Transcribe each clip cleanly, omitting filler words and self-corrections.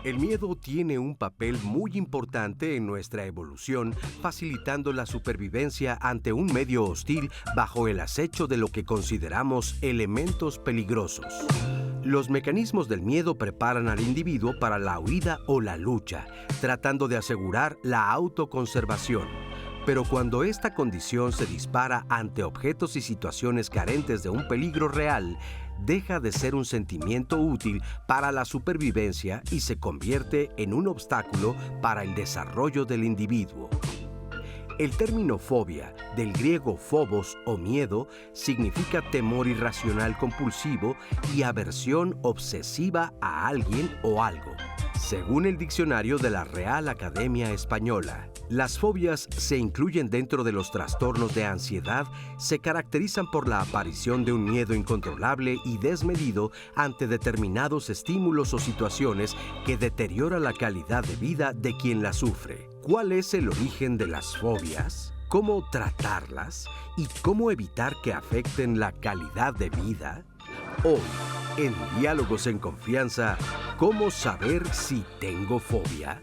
El miedo tiene un papel muy importante en nuestra evolución, facilitando la supervivencia ante un medio hostil bajo el acecho de lo que consideramos elementos peligrosos. Los mecanismos del miedo preparan al individuo para la huida o la lucha, tratando de asegurar la autoconservación. Pero cuando esta condición se dispara ante objetos y situaciones carentes de un peligro real, deja de ser un sentimiento útil para la supervivencia y se convierte en un obstáculo para el desarrollo del individuo. El término fobia, del griego phobos o miedo, significa temor irracional compulsivo y aversión obsesiva a alguien o algo. Según el diccionario de la Real Academia Española, las fobias se incluyen dentro de los trastornos de ansiedad, se caracterizan por la aparición de un miedo incontrolable y desmedido ante determinados estímulos o situaciones que deteriora la calidad de vida de quien la sufre. ¿Cuál es el origen de las fobias? ¿Cómo tratarlas? ¿Y cómo evitar que afecten la calidad de vida? Hoy, en Diálogos en Confianza, ¿cómo saber si tengo fobia?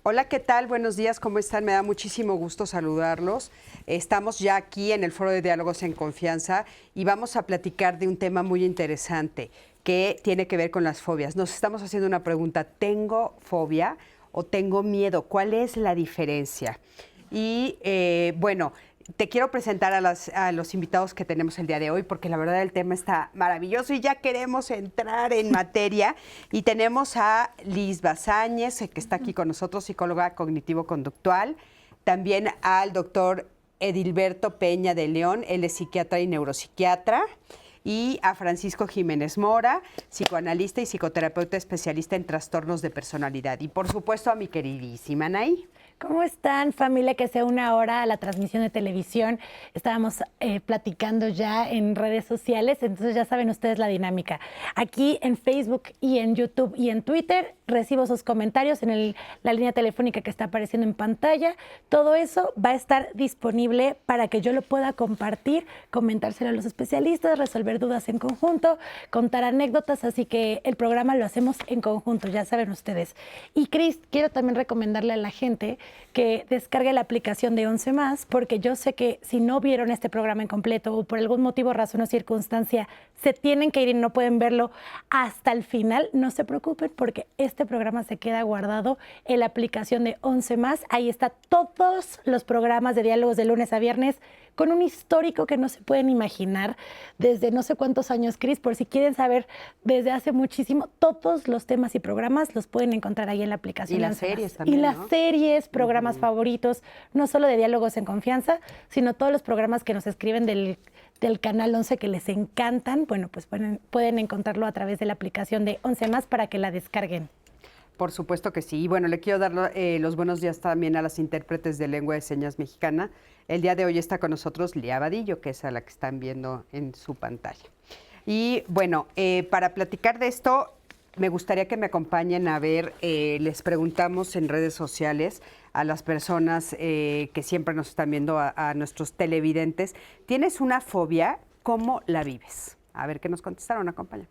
Hola, ¿qué tal? Buenos días, ¿cómo están? Me da muchísimo gusto saludarlos. Estamos ya aquí en el Foro de Diálogos en Confianza y vamos a platicar de un tema muy interesante que tiene que ver con las fobias. Nos estamos haciendo una pregunta, ¿tengo fobia o tengo miedo? ¿Cuál es la diferencia? Y bueno, te quiero presentar a los invitados que tenemos el día de hoy, porque la verdad el tema está maravilloso y ya queremos entrar en materia. Y tenemos a Liz Bazáñez, que está aquí con nosotros, psicóloga cognitivo-conductual. También al doctor Edilberto Peña de León, él es psiquiatra y neuropsiquiatra. Y a Francisco Jiménez Mora, psicoanalista y psicoterapeuta especialista en trastornos de personalidad. Y por supuesto a mi queridísima Anaí. ¿Cómo están, familia que se une ahora a la transmisión de televisión? Estábamos platicando ya en redes sociales, entonces ya saben ustedes la dinámica. Aquí en Facebook y en YouTube y en Twitter recibo sus comentarios en la línea telefónica que está apareciendo en pantalla. Todo eso va a estar disponible para que yo lo pueda compartir, comentárselo a los especialistas, resolver dudas en conjunto, contar anécdotas, así que el programa lo hacemos en conjunto, ya saben ustedes. Y Cris, quiero también recomendarle a la gente que descargue la aplicación de 11 más, porque yo sé que si no vieron este programa en completo o por algún motivo, razón o circunstancia se tienen que ir y no pueden verlo hasta el final, no se preocupen porque este programa se queda guardado en la aplicación de 11 más. Ahí está todos los programas de diálogos de lunes a viernes con un histórico que no se pueden imaginar desde no sé cuántos años, Cris, por si quieren saber desde hace muchísimo, todos los temas y programas los pueden encontrar ahí en la aplicación. Y las series también, y las series, programas favoritos, no solo de Diálogos en Confianza, sino todos los programas que nos escriben del Canal 11 que les encantan. Bueno, pues pueden encontrarlo a través de la aplicación de 11 más para que la descarguen. Por supuesto que sí. Y bueno, le quiero dar los buenos días también a las intérpretes de lengua de señas mexicana. El día de hoy está con nosotros Lía Vadillo, que es a la que están viendo en su pantalla. Y bueno, para platicar de esto, me gustaría que me acompañen a ver, les preguntamos en redes sociales a las personas que siempre nos están viendo, a nuestros televidentes, ¿tienes una fobia? ¿Cómo la vives? A ver qué nos contestaron, acompáñame.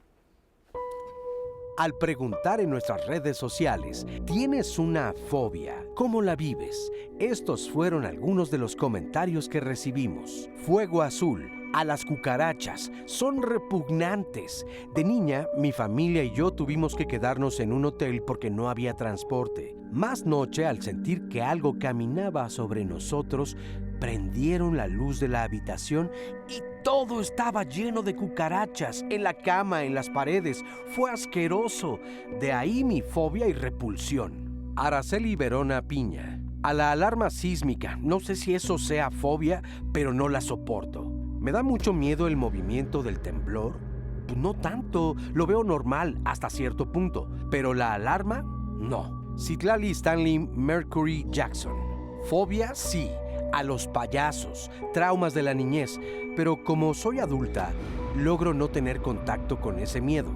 Al preguntar en nuestras redes sociales, ¿tienes una fobia? ¿Cómo la vives? Estos fueron algunos de los comentarios que recibimos. Fuego azul. A las cucarachas. Son repugnantes. De niña, mi familia y yo tuvimos que quedarnos en un hotel porque no había transporte. Más noche, al sentir que algo caminaba sobre nosotros, prendieron la luz de la habitación y todo estaba lleno de cucarachas, en la cama, en las paredes. Fue asqueroso. De ahí mi fobia y repulsión. Araceli Verona Piña. A la alarma sísmica. No sé si eso sea fobia, pero no la soporto. ¿Me da mucho miedo el movimiento del temblor? Pues no tanto, lo veo normal hasta cierto punto, pero la alarma, no. Citlali Stanley Mercury Jackson. Fobia, sí. A los payasos, traumas de la niñez, pero como soy adulta, logro no tener contacto con ese miedo.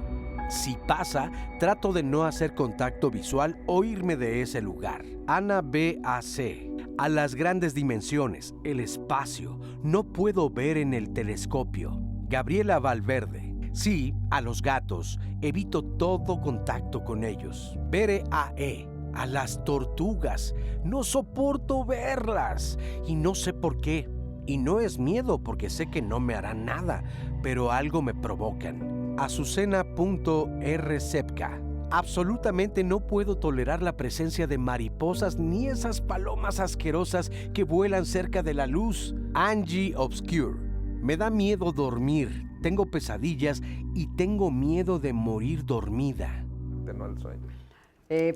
Si pasa, trato de no hacer contacto visual o irme de ese lugar. Ana B.A.C. A las grandes dimensiones, el espacio, no puedo ver en el telescopio. Gabriela Valverde. Sí, a los gatos. Evito todo contacto con ellos. BRAE. A las tortugas. No soporto verlas. Y no sé por qué. Y no es miedo porque sé que no me harán nada, pero algo me provocan. Azucena.rcepca. Absolutamente no puedo tolerar la presencia de mariposas ni esas palomas asquerosas que vuelan cerca de la luz. Angie Obscure. Me da miedo dormir, tengo pesadillas y tengo miedo de morir dormida. No al sueño.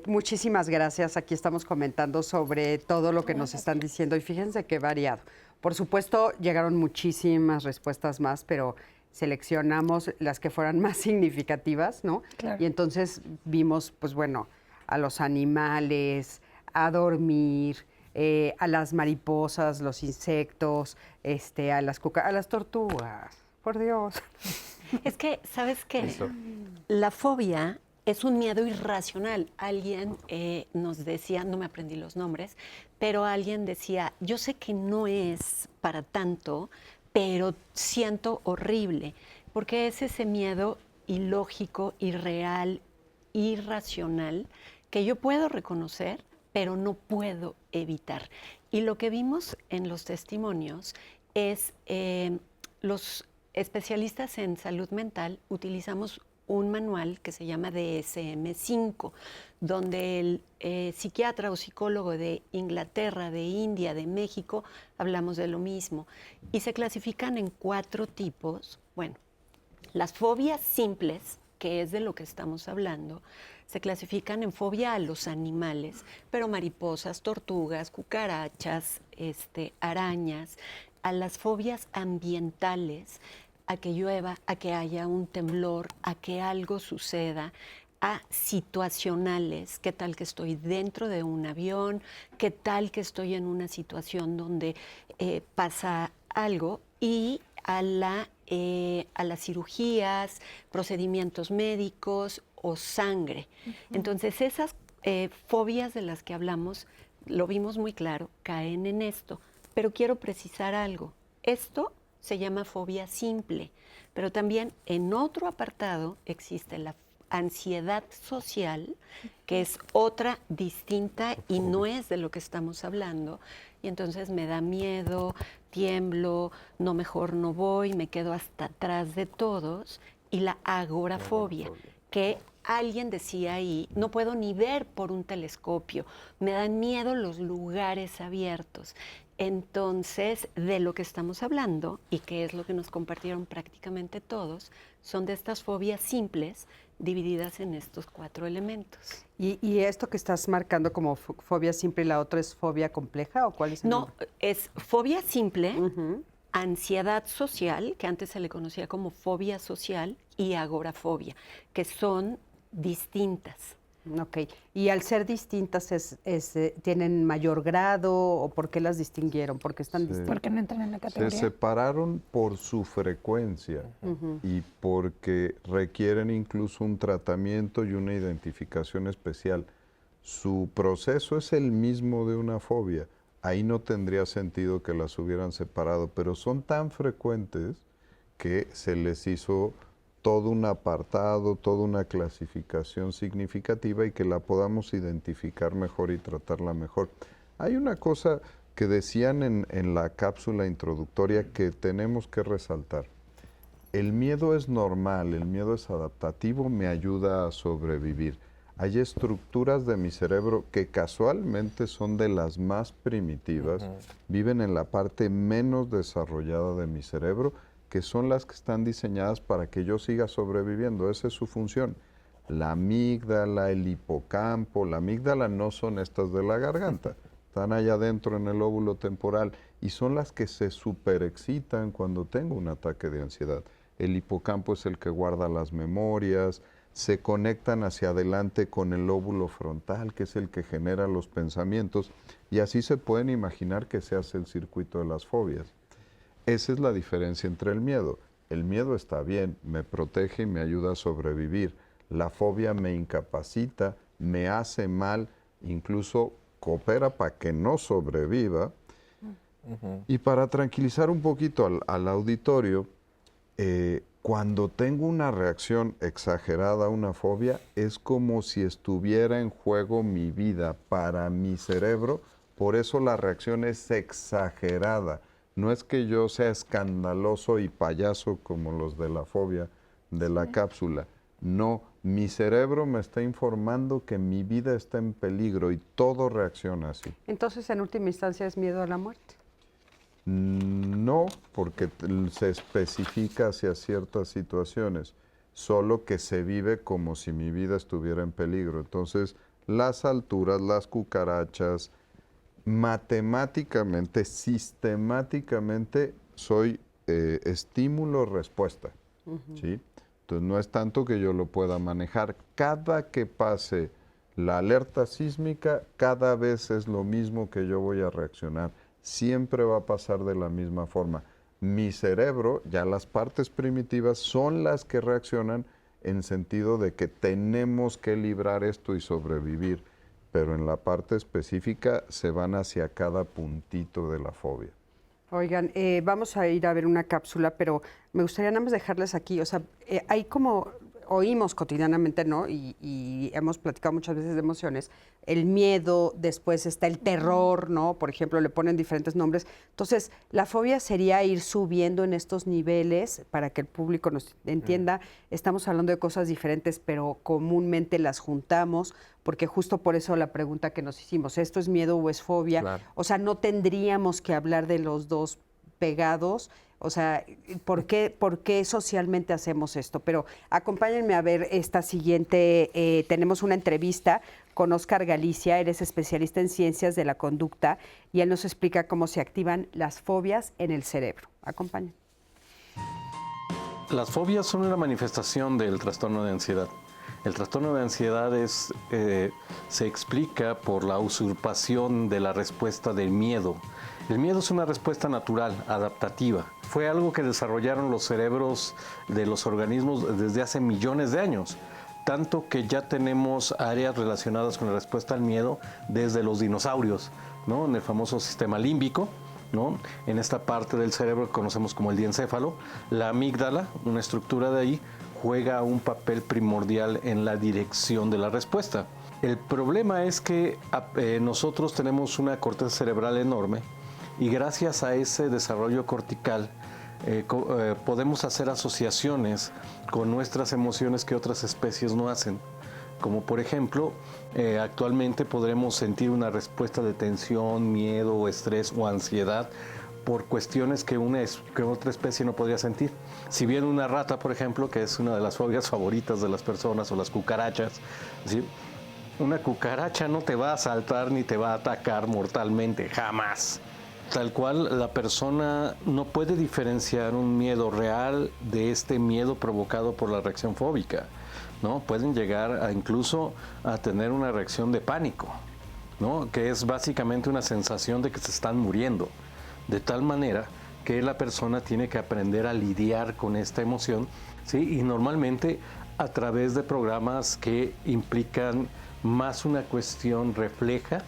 Muchísimas gracias. Aquí estamos comentando sobre todo lo que nos están diciendo y fíjense qué variado. Por supuesto, llegaron muchísimas respuestas más, pero seleccionamos las que fueran más significativas, ¿no? Claro. Y entonces vimos, pues bueno, a los animales, a dormir, a las mariposas, los insectos, a las tortugas. Por Dios. Es que, ¿sabes qué? Listo. La fobia es un miedo irracional. Alguien nos decía, no me aprendí los nombres, pero alguien decía, yo sé que no es para tanto, pero siento horrible, porque es ese miedo ilógico, irreal, irracional, que yo puedo reconocer, pero no puedo evitar. Y lo que vimos en los testimonios es los especialistas en salud mental utilizamos un manual que se llama DSM-5, donde el psiquiatra o psicólogo de Inglaterra, de India, de México, hablamos de lo mismo. Y se clasifican en 4 tipos. Bueno, las fobias simples, que es de lo que estamos hablando, se clasifican en fobia a los animales, pero mariposas, tortugas, cucarachas, arañas, a las fobias ambientales, a que llueva, a que haya un temblor, a que algo suceda, a situacionales, qué tal que estoy dentro de un avión, qué tal que estoy en una situación donde pasa algo, y a las cirugías, procedimientos médicos o sangre. Entonces esas fobias de las que hablamos, lo vimos muy claro, caen en esto, pero quiero precisar algo. Esto se llama fobia simple, pero también en otro apartado existe la ansiedad social, que es otra distinta y no es de lo que estamos hablando, y entonces me da miedo, tiemblo, no, mejor no voy, me quedo hasta atrás de todos, y la agorafobia, que alguien decía ahí, no puedo ni ver por un telescopio, me dan miedo los lugares abiertos. Entonces, de lo que estamos hablando, y que es lo que nos compartieron prácticamente todos, son de estas fobias simples divididas en estos 4 elementos. ¿Y esto que estás marcando como fobia simple y la otra es fobia compleja o cuál es el No, nombre? es fobia simple, ansiedad social, que antes se le conocía como fobia social, y agorafobia, que son distintas. Ok. ¿Y al ser distintas tienen mayor grado o por qué las distinguieron? ¿Por qué están distintas? Porque no entran en la Se categoría. separaron por su frecuencia y porque requieren incluso un tratamiento y una identificación especial. Su proceso es el mismo de una fobia. Ahí no tendría sentido que las hubieran separado, pero son tan frecuentes que se les hizo todo un apartado, toda una clasificación significativa y que la podamos identificar mejor y tratarla mejor. Hay una cosa que decían en la cápsula introductoria que tenemos que resaltar. El miedo es normal, el miedo es adaptativo, me ayuda a sobrevivir. Hay estructuras de mi cerebro que casualmente son de las más primitivas, viven en la parte menos desarrollada de mi cerebro, que son las que están diseñadas para que yo siga sobreviviendo. Esa es su función. La amígdala, el hipocampo, la amígdala no son estas de la garganta, están allá adentro en el lóbulo temporal y son las que se superexcitan cuando tengo un ataque de ansiedad. El hipocampo es el que guarda las memorias, se conectan hacia adelante con el lóbulo frontal, que es el que genera los pensamientos, y así se pueden imaginar que se hace el circuito de las fobias. Esa es la diferencia entre el miedo. El miedo está bien, me protege y me ayuda a sobrevivir. La fobia me incapacita, me hace mal, incluso coopera para que no sobreviva. Y para tranquilizar un poquito al auditorio, Cuando tengo una reacción exagerada a una fobia, es como si estuviera en juego mi vida para mi cerebro. Por eso la reacción es exagerada. No es que yo sea escandaloso y payaso como los de la fobia de la cápsula. No, mi cerebro me está informando que mi vida está en peligro y todo reacciona así. Entonces, en última instancia, ¿es miedo a la muerte? No, porque se especifica hacia ciertas situaciones, solo que se vive como si mi vida estuviera en peligro. Entonces, las alturas, las cucarachas, matemáticamente, sistemáticamente, soy estímulo-respuesta, ¿sí? Entonces, no es tanto que yo lo pueda manejar. Cada que pase la alerta sísmica, cada vez es lo mismo que yo voy a reaccionar. Siempre va a pasar de la misma forma. Mi cerebro, ya las partes primitivas, son las que reaccionan en sentido de que tenemos que librar esto y sobrevivir, pero en la parte específica se van hacia cada puntito de la fobia. Oigan, vamos a ir a ver una cápsula, pero me gustaría nada más dejarles aquí, o sea, hay como, oímos cotidianamente, ¿no? Y hemos platicado muchas veces de emociones, el miedo, después está el terror, ¿no? Por ejemplo, le ponen diferentes nombres. Entonces, la fobia sería ir subiendo en estos niveles para que el público nos entienda. Estamos hablando de cosas diferentes, pero comúnmente las juntamos, porque justo por eso la pregunta que nos hicimos, ¿esto es miedo o es fobia? Claro. O sea, no tendríamos que hablar de los dos pegados. O sea, ¿por qué socialmente hacemos esto? Pero acompáñenme a ver esta siguiente. Tenemos una entrevista con Óscar Galicia, él es especialista en ciencias de la conducta y él nos explica cómo se activan las fobias en el cerebro. Acompáñenme. Las fobias son una manifestación del trastorno de ansiedad. El trastorno de ansiedad se explica por la usurpación de la respuesta del miedo. El miedo es una respuesta natural, adaptativa. Fue algo que desarrollaron los cerebros de los organismos desde hace millones de años, tanto que ya tenemos áreas relacionadas con la respuesta al miedo desde los dinosaurios, ¿no? En el famoso sistema límbico, ¿no? En esta parte del cerebro que conocemos como el diencéfalo, la amígdala, una estructura de ahí, juega un papel primordial en la dirección de la respuesta. El problema es que nosotros tenemos una corteza cerebral enorme y gracias a ese desarrollo cortical podemos hacer asociaciones con nuestras emociones que otras especies no hacen. Como por ejemplo, actualmente podremos sentir una respuesta de tensión, miedo, estrés o ansiedad por cuestiones que otra especie no podría sentir. Si bien una rata, por ejemplo, que es una de las fobias favoritas de las personas, o las cucarachas, ¿sí? Una cucaracha no te va a saltar ni te va a atacar mortalmente, jamás. Tal cual, la persona no puede diferenciar un miedo real de este miedo provocado por la reacción fóbica, ¿no? Pueden llegar incluso a tener una reacción de pánico, ¿no? Que es básicamente una sensación de que se están muriendo, de tal manera que la persona tiene que aprender a lidiar con esta emoción, ¿sí? Y normalmente a través de programas que implican más una cuestión refleja,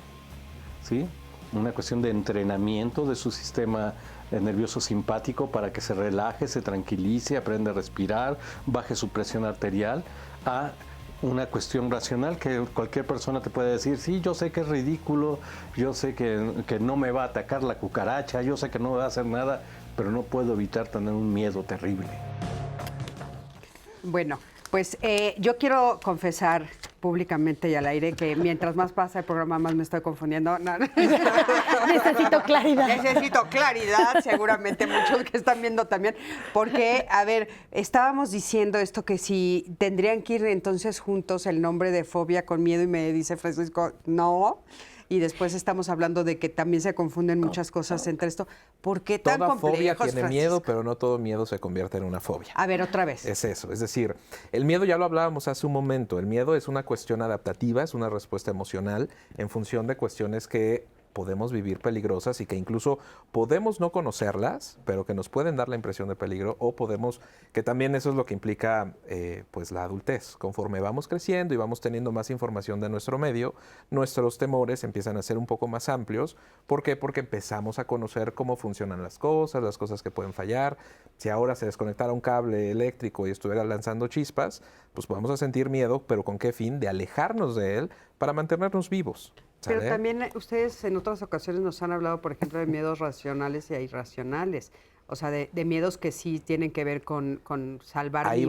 ¿sí? Una cuestión de entrenamiento de su sistema nervioso simpático para que se relaje, se tranquilice, aprenda a respirar, baje su presión arterial, a una cuestión racional que cualquier persona te puede decir, sí, yo sé que es ridículo, yo sé que no me va a atacar la cucaracha, yo sé que no me va a hacer nada, pero no puedo evitar tener un miedo terrible. Bueno, pues yo quiero confesar públicamente y al aire que mientras más pasa el programa más me estoy confundiendo. No. Necesito claridad. Necesito claridad, seguramente muchos que están viendo también, porque, a ver, estábamos diciendo esto que si tendrían que ir entonces juntos el nombre de fobia con miedo y me dice Francisco, no. Y después estamos hablando de que también se confunden muchas cosas entre esto. ¿Por qué tan Toda complejos, fobia tiene Francisco? miedo, pero no todo miedo se convierte en una fobia. A ver, otra vez. Es eso, es decir, el miedo ya lo hablábamos hace un momento, el miedo es una cuestión adaptativa, es una respuesta emocional en función de cuestiones que podemos vivir peligrosas y que incluso podemos no conocerlas, pero que nos pueden dar la impresión de peligro, o podemos, que también eso es lo que implica pues la adultez. Conforme vamos creciendo y vamos teniendo más información de nuestro medio, nuestros temores empiezan a ser un poco más amplios. ¿Por qué? Porque empezamos a conocer cómo funcionan las cosas que pueden fallar. Si ahora se desconectara un cable eléctrico y estuviera lanzando chispas, pues vamos a sentir miedo, pero ¿con qué fin? De alejarnos de él para mantenernos vivos. ¿Sale? Pero también ustedes en otras ocasiones nos han hablado, por ejemplo, de miedos racionales y irracionales. O sea, de miedos que sí tienen que ver con salvar mi vida. Ahí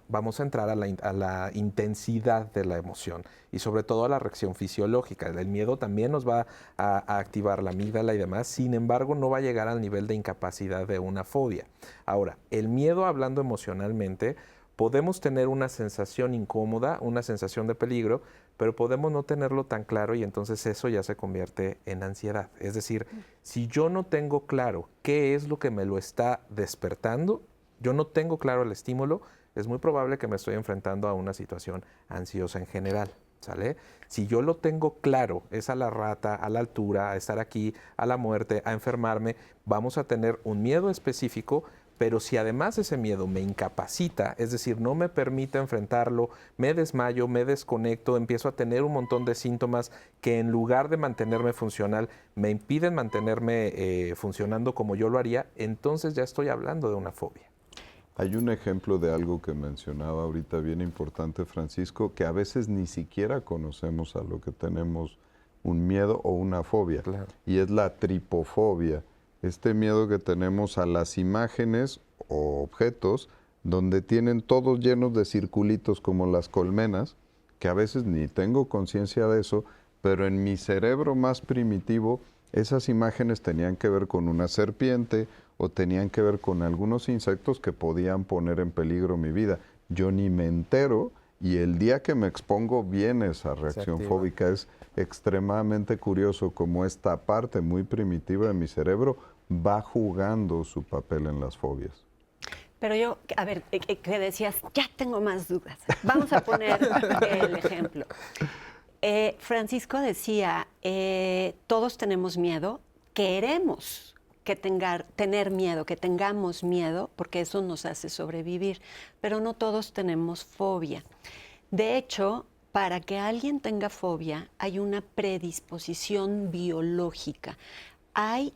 vamos a entrar a la intensidad de la emoción y sobre todo a la reacción fisiológica. El miedo también nos va a activar la amígdala y demás, sin embargo no va a llegar al nivel de incapacidad de una fobia. Ahora, el miedo, hablando emocionalmente, podemos tener una sensación incómoda, una sensación de peligro, pero podemos no tenerlo tan claro y entonces eso ya se convierte en ansiedad. Es decir, si yo no tengo claro qué es lo que me lo está despertando, yo no tengo claro el estímulo, es muy probable que me estoy enfrentando a una situación ansiosa en general. ¿Sale? Si yo lo tengo claro, es a la rata, a la altura, a estar aquí, a la muerte, a enfermarme, vamos a tener un miedo específico. Pero si además ese miedo me incapacita, es decir, no me permite enfrentarlo, me desmayo, me desconecto, empiezo a tener un montón de síntomas que en lugar de mantenerme funcional, me impiden mantenerme funcionando como yo lo haría, entonces ya estoy hablando de una fobia. Hay un ejemplo de algo que mencionaba ahorita bien importante, Francisco, que a veces ni siquiera conocemos a lo que tenemos un miedo o una fobia, Claro. y es la tripofobia. Este miedo que tenemos a las imágenes o objetos donde tienen todos llenos de circulitos como las colmenas, que a veces ni tengo conciencia de eso, pero en mi cerebro más primitivo esas imágenes tenían que ver con una serpiente o tenían que ver con algunos insectos que podían poner en peligro mi vida. Yo ni me entero y el día que me expongo viene esa reacción fóbica. Es extremadamente curioso cómo esta parte muy primitiva de mi cerebro va jugando su papel en las fobias. Pero yo, a ver, que decías, ya tengo más dudas. Vamos a poner el ejemplo. Francisco decía, todos tenemos miedo, queremos tener miedo, que tengamos miedo, porque eso nos hace sobrevivir, pero no todos tenemos fobia. De hecho, para que alguien tenga fobia, hay una predisposición biológica. Hay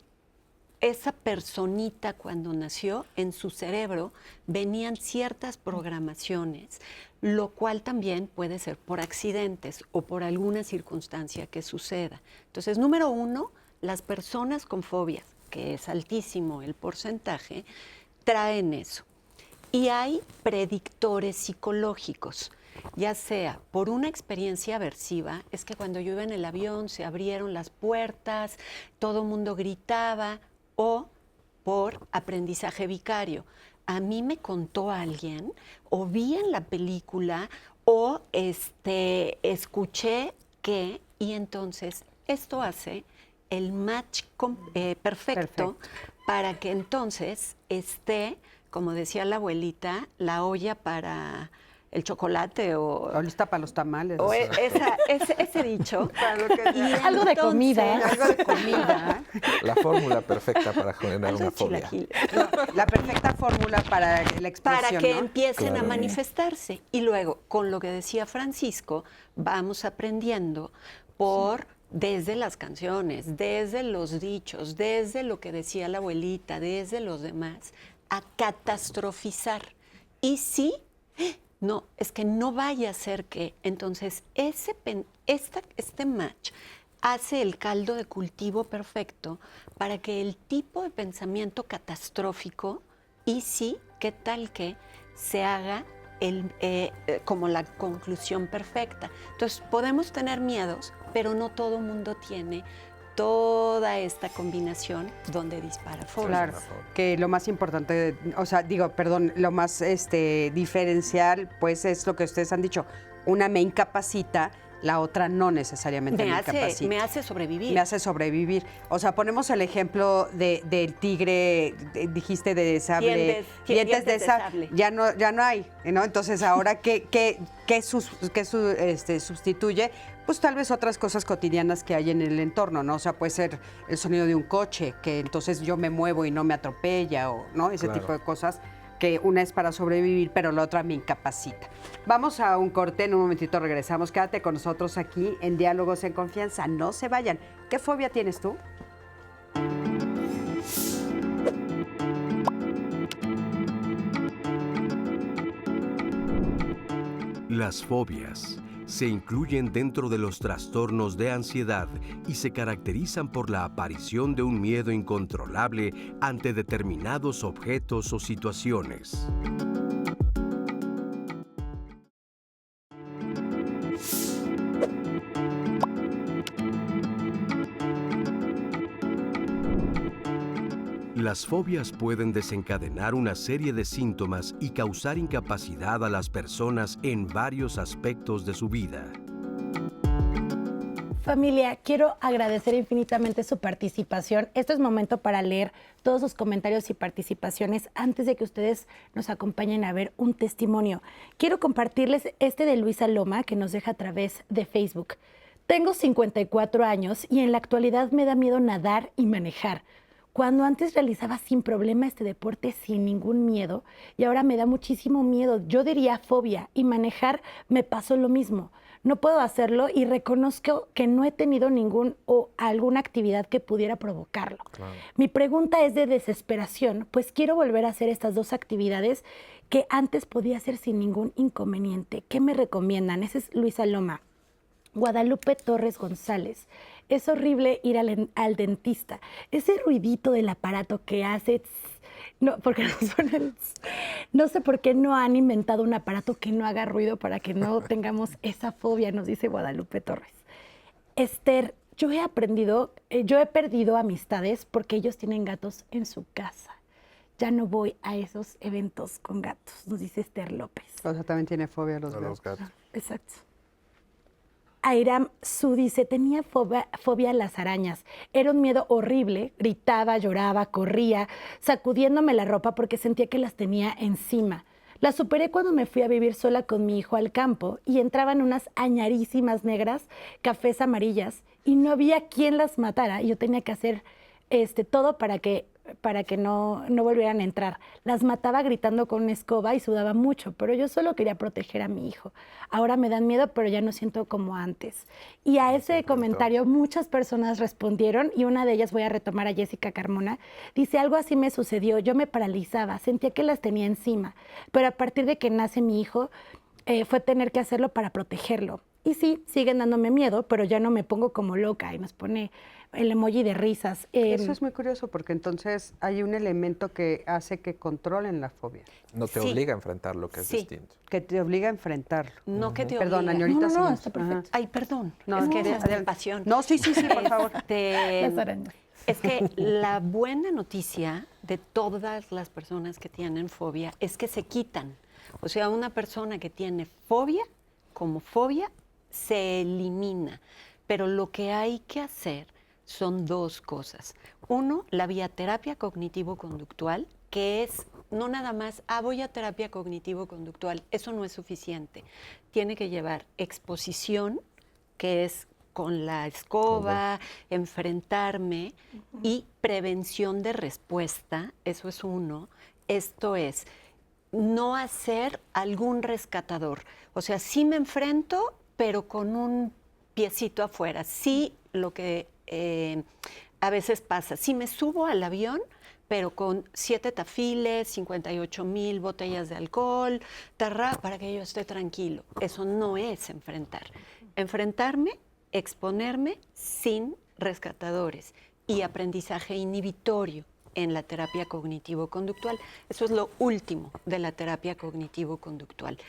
esa personita cuando nació, en su cerebro venían ciertas programaciones, lo cual también puede ser por accidentes o por alguna circunstancia que suceda. Entonces, número uno, las personas con fobias, que es altísimo el porcentaje, traen eso. Y hay predictores psicológicos, ya sea por una experiencia aversiva, es que cuando yo iba en el avión se abrieron las puertas, todo el mundo gritaba, o por aprendizaje vicario. A mí me contó alguien, o vi en la película, o escuché que, y entonces esto hace el match perfecto para que entonces esté, como decía la abuelita, la olla para el chocolate o lista para los tamales. O ese dicho. Algo de comida. Algo de comida. La fórmula perfecta para generar una fobia. La perfecta fórmula para la explosión, para que ¿no? empiecen Claro. a manifestarse. Y luego, con lo que decía Francisco, vamos aprendiendo desde las canciones, desde los dichos, desde lo que decía la abuelita, desde los demás, a catastrofizar. Y sí, no, es que no vaya a ser que. Entonces, este match hace el caldo de cultivo perfecto para que el tipo de pensamiento catastrófico, y sí, qué tal que se haga como la conclusión perfecta. Entonces, podemos tener miedos, pero no todo el mundo tiene toda esta combinación donde dispara fobias. Claro, que lo más importante, lo más diferencial, pues es lo que ustedes han dicho. Una me incapacita la otra no necesariamente me incapacita. Me hace sobrevivir. Me hace sobrevivir. O sea, ponemos el ejemplo del tigre, dijiste de sable. Dientes de sable. Ya no hay, ¿no? Entonces, ahora, ¿qué sustituye? Pues tal vez otras cosas cotidianas que hay en el entorno, ¿no? O sea, puede ser el sonido de un coche, que entonces yo me muevo y no me atropella, o ¿no? Ese tipo de cosas, que una es para sobrevivir, pero la otra me incapacita. Vamos a un corte, en un momentito regresamos. Quédate con nosotros aquí en Diálogos en Confianza. No se vayan. ¿Qué fobia tienes tú? Las fobias se incluyen dentro de los trastornos de ansiedad y se caracterizan por la aparición de un miedo incontrolable ante determinados objetos o situaciones. Las fobias pueden desencadenar una serie de síntomas y causar incapacidad a las personas en varios aspectos de su vida. Familia, quiero agradecer infinitamente su participación. Este es momento para leer todos sus comentarios y participaciones antes de que ustedes nos acompañen a ver un testimonio. Quiero compartirles este de Luisa Loma, que nos deja a través de Facebook. Tengo 54 años y en la actualidad me da miedo nadar y manejar. Cuando antes realizaba sin problema este deporte sin ningún miedo y ahora me da muchísimo miedo, yo diría fobia, y manejar me pasó lo mismo. No puedo hacerlo y reconozco que no he tenido alguna actividad que pudiera provocarlo. Claro. Mi pregunta es de desesperación, pues quiero volver a hacer estas dos actividades que antes podía hacer sin ningún inconveniente. ¿Qué me recomiendan? Esa es Luisa Loma. Guadalupe Torres González. Es horrible ir al dentista. Ese ruidito del aparato que hace... No, porque no suena no sé por qué no han inventado un aparato que no haga ruido para que no tengamos esa fobia, nos dice Guadalupe Torres. Esther, yo he perdido amistades porque ellos tienen gatos en su casa. Ya no voy a esos eventos con gatos, nos dice Esther López. O sea, también tiene fobia a los gatos. Exacto. Airam Su dice, tenía fobia a las arañas. Era un miedo horrible, gritaba, lloraba, corría, sacudiéndome la ropa porque sentía que las tenía encima. La superé cuando me fui a vivir sola con mi hijo al campo y entraban unas añarísimas negras, cafés amarillas, y no había quien las matara. Y yo tenía que hacer todo para que no volvieran a entrar. Las mataba gritando con una escoba y sudaba mucho, pero yo solo quería proteger a mi hijo. Ahora me dan miedo, pero ya no siento como antes. Y a ese comentario muchas personas respondieron, y una de ellas, voy a retomar a Jessica Carmona, dice, algo así me sucedió, yo me paralizaba, sentía que las tenía encima, pero a partir de que nace mi hijo, fue tener que hacerlo para protegerlo. Y sí, siguen dándome miedo, pero ya no me pongo como loca, y nos pone el emoji de risas. Eso es muy curioso, porque entonces hay un elemento que hace que controlen la fobia. No te obliga a enfrentar lo que es distinto. Que te obliga a enfrentarlo. No que te obliga. Perdón, señorita. No, está perfecto. Ay, perdón. No, es que es de pasión. No, sí, por favor. Las arañas. Es que la buena noticia de todas las personas que tienen fobia es que se quitan. O sea, una persona que tiene fobia, como fobia, se elimina. Pero lo que hay que hacer son dos cosas. Uno, la vía terapia cognitivo-conductual, que es no nada más, voy a terapia cognitivo-conductual, eso no es suficiente. Tiene que llevar exposición, que es con la escoba, enfrentarme, y prevención de respuesta, eso es uno. Esto es, no hacer algún rescatador. O sea, sí me enfrento, pero con un piecito afuera. Sí, lo que a veces pasa, sí me subo al avión, pero con 7 tafiles, 58,000 botellas de alcohol, para que yo esté tranquilo. Eso no es enfrentar. Enfrentarme, exponerme sin rescatadores y aprendizaje inhibitorio en la terapia cognitivo-conductual. Eso es lo último de la terapia cognitivo-conductual.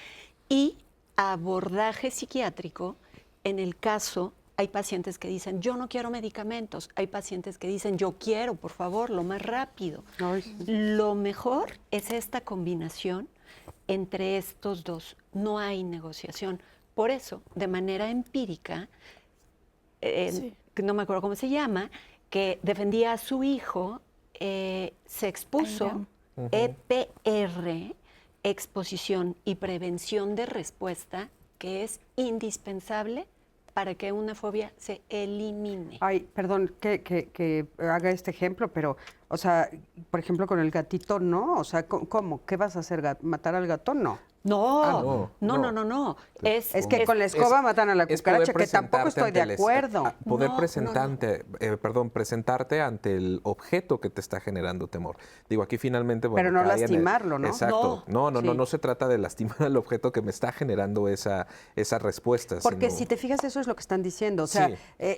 Y abordaje psiquiátrico, en el caso, hay pacientes que dicen, yo no quiero medicamentos. Hay pacientes que dicen, yo quiero, por favor, lo más rápido. Ay, sí. Lo mejor es esta combinación entre estos dos. No hay negociación. Por eso, de manera empírica, que no me acuerdo cómo se llama, que defendía a su hijo, se expuso EPR, exposición y prevención de respuesta, que es indispensable para que una fobia se elimine. Ay, perdón que haga este ejemplo, pero, o sea, por ejemplo, con el gatito, ¿no? O sea, ¿cómo? ¿Qué vas a hacer? ¿Matar al gato? No. No, no. Es que con la escoba matan a la cucaracha, que tampoco estoy de acuerdo. Poder presentarte ante el objeto que te está generando temor. Digo, aquí finalmente... Bueno, pero no lastimarlo, ¿no? Exacto. No se trata de lastimar al objeto que me está generando esa respuesta. Porque si te fijas, eso es lo que están diciendo. O sea,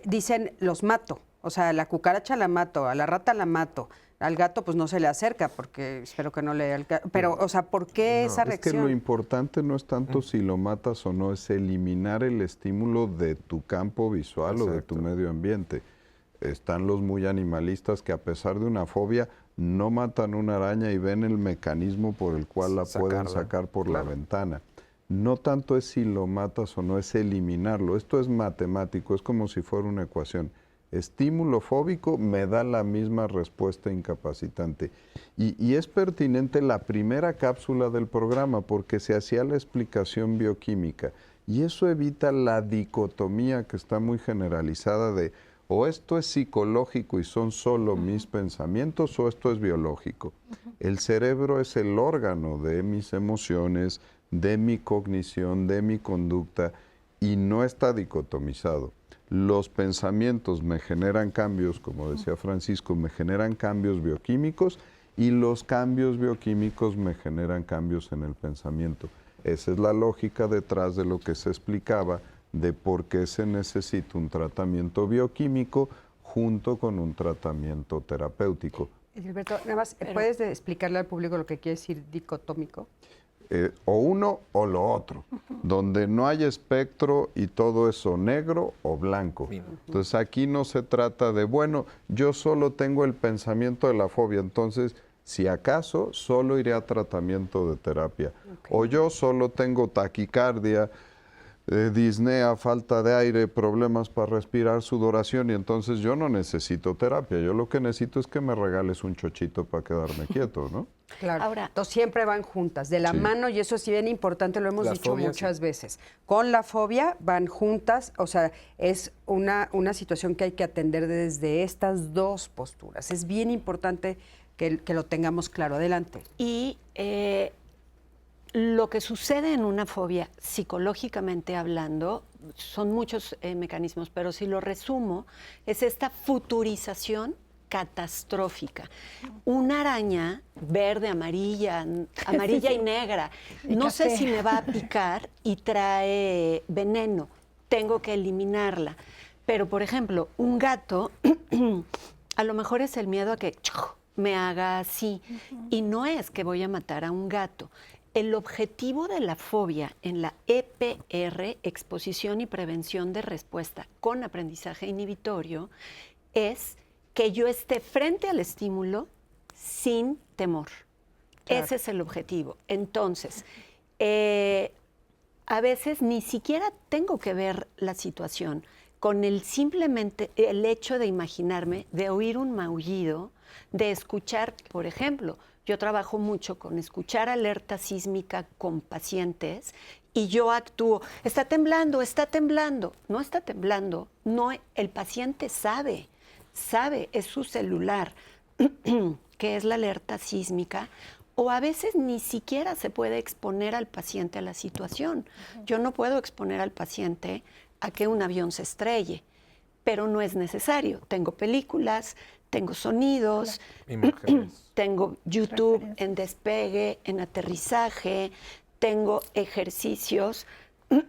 dicen, los mato. O sea, la cucaracha la mato, a la rata la mato. Al gato, pues no se le acerca, porque espero que no le... Pero, o sea, ¿por qué esa reacción? Es que lo importante no es tanto si lo matas o no, es eliminar el estímulo de tu campo visual. Exacto. O de tu medio ambiente. Están los muy animalistas que, a pesar de una fobia, no matan una araña y ven el mecanismo por el cual la pueden sacar por la ventana. No tanto es si lo matas o no, es eliminarlo. Esto es matemático, es como si fuera una ecuación. Estímulo fóbico me da la misma respuesta incapacitante. Y es pertinente la primera cápsula del programa porque se hacía la explicación bioquímica y eso evita la dicotomía que está muy generalizada de o esto es psicológico y son solo mis pensamientos o esto es biológico. El cerebro es el órgano de mis emociones, de mi cognición, de mi conducta y no está dicotomizado. Los pensamientos me generan cambios, como decía Francisco, me generan cambios bioquímicos y los cambios bioquímicos me generan cambios en el pensamiento. Esa es la lógica detrás de lo que se explicaba de por qué se necesita un tratamiento bioquímico junto con un tratamiento terapéutico. Gilberto, nada más, ¿puedes explicarle al público lo que quiere decir dicotómico? O uno o lo otro, donde no hay espectro y todo es o negro o blanco. Entonces aquí no se trata de, bueno, yo solo tengo el pensamiento de la fobia, entonces si acaso solo iré a tratamiento de terapia. O yo solo tengo taquicardia, disnea, falta de aire, problemas para respirar, sudoración y entonces yo no necesito terapia. Yo lo que necesito es que me regales un chochito para quedarme quieto, ¿no? Claro. Ahora, entonces siempre van juntas, de la mano, y eso es bien importante, lo hemos dicho muchas veces. Con la fobia van juntas, o sea, es una situación que hay que atender desde estas dos posturas. Es bien importante que lo tengamos claro. Adelante. Y lo que sucede en una fobia, psicológicamente hablando, son muchos mecanismos, pero si lo resumo, es esta futurización catastrófica. Una araña verde, amarilla y negra, no sé si me va a picar y trae veneno, tengo que eliminarla. Pero, por ejemplo, un gato, a lo mejor es el miedo a que me haga así, y no es que voy a matar a un gato. El objetivo de la fobia en la EPR, exposición y prevención de respuesta con aprendizaje inhibitorio, es que yo esté frente al estímulo sin temor. Claro. Ese es el objetivo. Entonces, a veces ni siquiera tengo que ver la situación. Con simplemente el hecho de imaginarme, de oír un maullido, de escuchar, por ejemplo, yo trabajo mucho con escuchar alerta sísmica con pacientes y yo actúo, está temblando, no está temblando, no, el paciente sabe, es su celular, que es la alerta sísmica, o a veces ni siquiera se puede exponer al paciente a la situación. Yo no puedo exponer al paciente a que un avión se estrelle, pero no es necesario. Tengo películas, tengo sonidos, tengo YouTube en despegue, en aterrizaje, tengo ejercicios.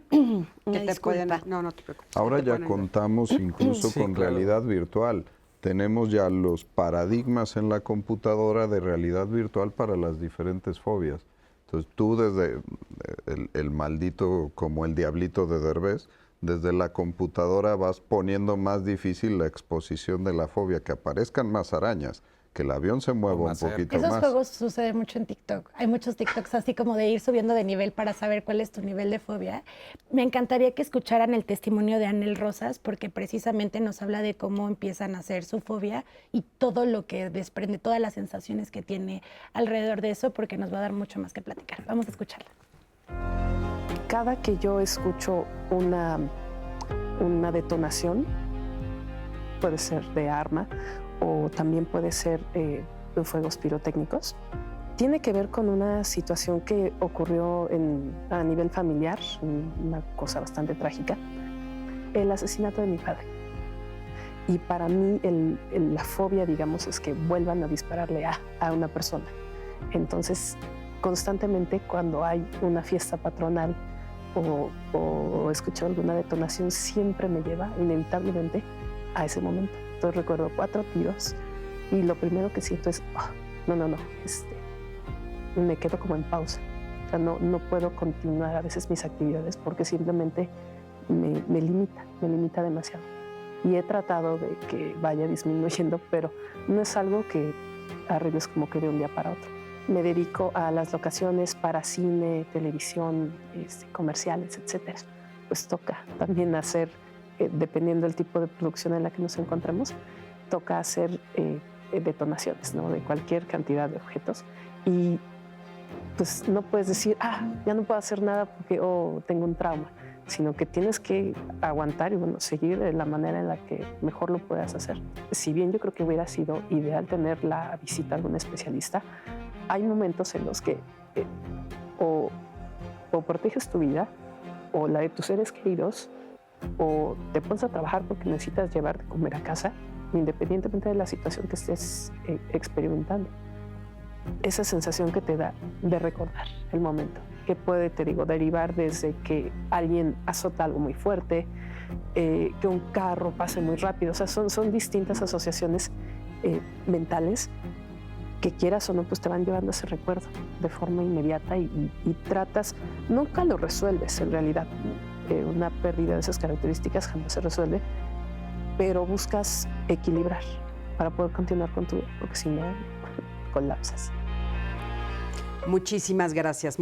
Una disculpa. No te preocupes. Ahora ya contamos incluso con realidad virtual. Tenemos ya los paradigmas en la computadora de realidad virtual para las diferentes fobias. Entonces tú desde el maldito como el diablito de Derbez, desde la computadora vas poniendo más difícil la exposición de la fobia, que aparezcan más arañas, que el avión se mueva un más cerca. poquito Esos más. juegos suceden mucho en TikTok. Hay muchos TikToks así como de ir subiendo de nivel para saber cuál es tu nivel de fobia. Me encantaría que escucharan el testimonio de Anel Rosas, porque precisamente nos habla de cómo empiezan a hacer su fobia y todo lo que desprende, todas las sensaciones que tiene alrededor de eso, porque nos va a dar mucho más que platicar. Vamos a escucharla. Cada que yo escucho una detonación, puede ser de arma o también puede ser de fuegos pirotécnicos, tiene que ver con una situación que ocurrió a nivel familiar, una cosa bastante trágica, el asesinato de mi padre. Y para mí la fobia, digamos, es que vuelvan a dispararle a una persona. Entonces, constantemente cuando hay una fiesta patronal o escucho alguna detonación, siempre me lleva inevitablemente a ese momento. Entonces recuerdo 4 tiros y lo primero que siento es, no, me quedo como en pausa. O sea, no puedo continuar a veces mis actividades porque simplemente me limita demasiado. Y he tratado de que vaya disminuyendo, pero no es algo que arregles como que de un día para otro. Me dedico a las locaciones para cine, televisión, comerciales, etcétera. Pues toca también hacer, dependiendo del tipo de producción en la que nos encontremos, toca hacer detonaciones, ¿no? De cualquier cantidad de objetos. Y pues no puedes decir, ya no puedo hacer nada porque tengo un trauma, sino que tienes que aguantar y seguir de la manera en la que mejor lo puedas hacer. Si bien yo creo que hubiera sido ideal tener la visita a algún especialista, hay momentos en los que o proteges tu vida o la de tus seres queridos o te pones a trabajar porque necesitas llevar de comer a casa, independientemente de la situación que estés experimentando. Esa sensación que te da de recordar el momento, que puede, te digo, derivar desde que alguien azota algo muy fuerte, que un carro pase muy rápido. O sea, son distintas asociaciones mentales que quieras o no, pues te van llevando ese recuerdo de forma inmediata y tratas, nunca lo resuelves en realidad. Una pérdida de esas características jamás se resuelve, pero buscas equilibrar para poder continuar con tu vida, porque si no, colapsas. Muchísimas gracias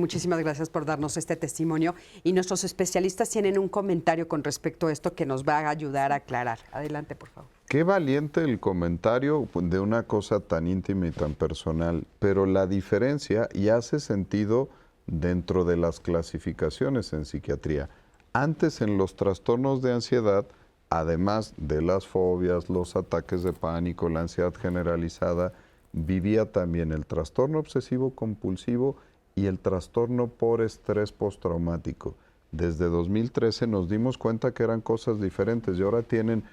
por darnos este testimonio y nuestros especialistas tienen un comentario con respecto a esto que nos va a ayudar a aclarar. Adelante, por favor. Qué valiente el comentario de una cosa tan íntima y tan personal, pero la diferencia y hace sentido dentro de las clasificaciones en psiquiatría. Antes en los trastornos de ansiedad, además de las fobias, los ataques de pánico, la ansiedad generalizada, vivía también el trastorno obsesivo compulsivo y el trastorno por estrés postraumático. Desde 2013 nos dimos cuenta que eran cosas diferentes y ahora tienen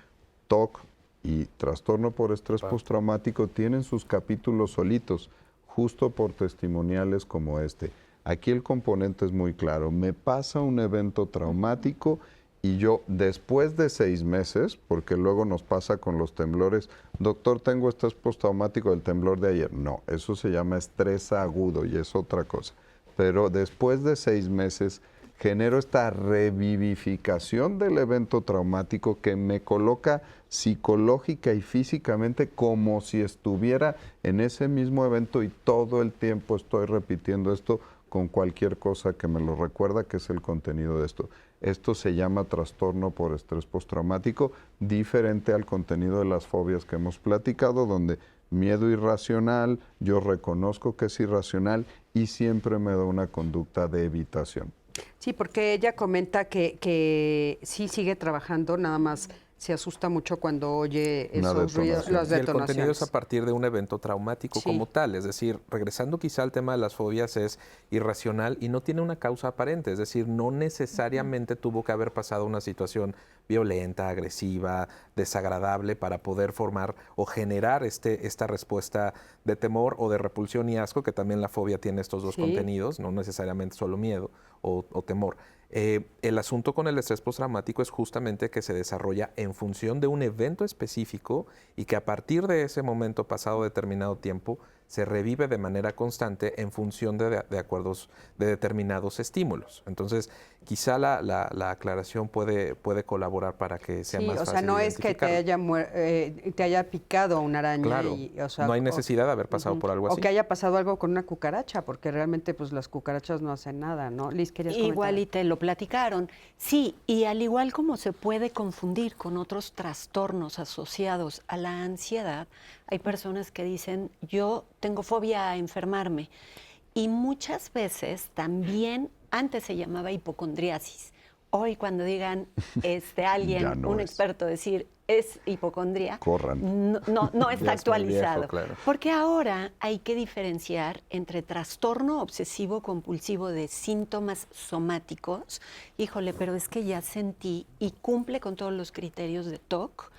TOC y trastorno por estrés postraumático, tienen sus capítulos solitos, justo por testimoniales como este. Aquí el componente es muy claro, me pasa un evento traumático y yo después de 6 meses, porque luego nos pasa con los temblores, doctor, tengo estrés postraumático del temblor de ayer. No, eso se llama estrés agudo y es otra cosa. Pero después de 6 meses genero esta revivificación del evento traumático que me coloca psicológica y físicamente como si estuviera en ese mismo evento y todo el tiempo estoy repitiendo esto con cualquier cosa que me lo recuerda, que es el contenido de esto. Esto se llama trastorno por estrés postraumático, diferente al contenido de las fobias que hemos platicado, donde miedo irracional, yo reconozco que es irracional y siempre me da una conducta de evitación. Sí, porque ella comenta que sí sigue trabajando, nada más se asusta mucho cuando oye esos ruidos, las Y el contenido detonaciones. es a partir de un evento traumático como tal. Es decir, regresando quizá al tema de las fobias, es irracional y no tiene una causa aparente. Es decir, no necesariamente tuvo que haber pasado una situación violenta, agresiva, desagradable para poder formar o generar esta respuesta de temor o de repulsión y asco, que también la fobia tiene estos dos contenidos, no necesariamente solo miedo o temor. El asunto con el estrés postraumático es justamente que se desarrolla en función de un evento específico y que a partir de ese momento pasado determinado tiempo se revive de manera constante en función de acuerdos de determinados estímulos. Entonces, quizá la aclaración puede colaborar para que sea más fácil. O sea, no es que te haya picado una araña. Claro, no hay necesidad de haber pasado por algo así. O que haya pasado algo con una cucaracha, porque realmente pues las cucarachas no hacen nada, ¿no? Liz, ¿querías comentar? Igual y te lo platicaron. Sí, y al igual como se puede confundir con otros trastornos asociados a la ansiedad, hay personas que dicen, yo tengo fobia a enfermarme. Y muchas veces también, antes se llamaba hipocondriasis. Hoy cuando digan alguien, un experto, decir es hipocondria, corran. No está actualizado. Viejo, claro. Porque ahora hay que diferenciar entre trastorno obsesivo compulsivo de síntomas somáticos, híjole, pero es que ya sentí y cumple con todos los criterios de TOC,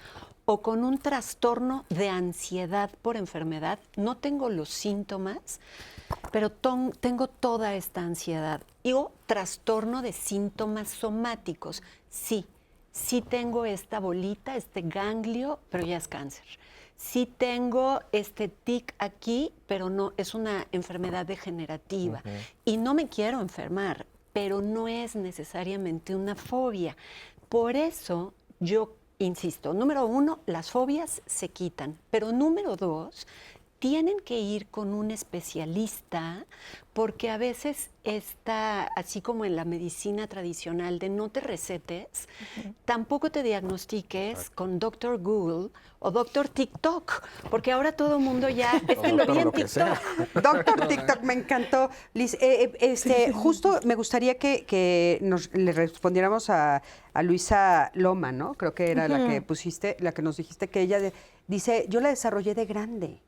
o con un trastorno de ansiedad por enfermedad. No tengo los síntomas, pero tengo toda esta ansiedad. O trastorno de síntomas somáticos. Sí tengo esta bolita, este ganglio, pero ya es cáncer. Sí tengo este tic aquí, pero no, es una enfermedad degenerativa. Y no me quiero enfermar, pero no es necesariamente una fobia. Por eso yo insisto, número 1, las fobias se quitan, pero número 2, tienen que ir con un especialista porque a veces está, así como en la medicina tradicional, de no te recetes, tampoco te diagnostiques con Dr. Google o Dr. TikTok, porque ahora todo el mundo ya es que lo vi en TikTok. Doctor TikTok, me encantó. Liz, justo me gustaría que le respondiéramos a Luisa Loma, ¿no? Creo que era la que pusiste, la que nos dijiste que ella dice, yo la desarrollé de grande.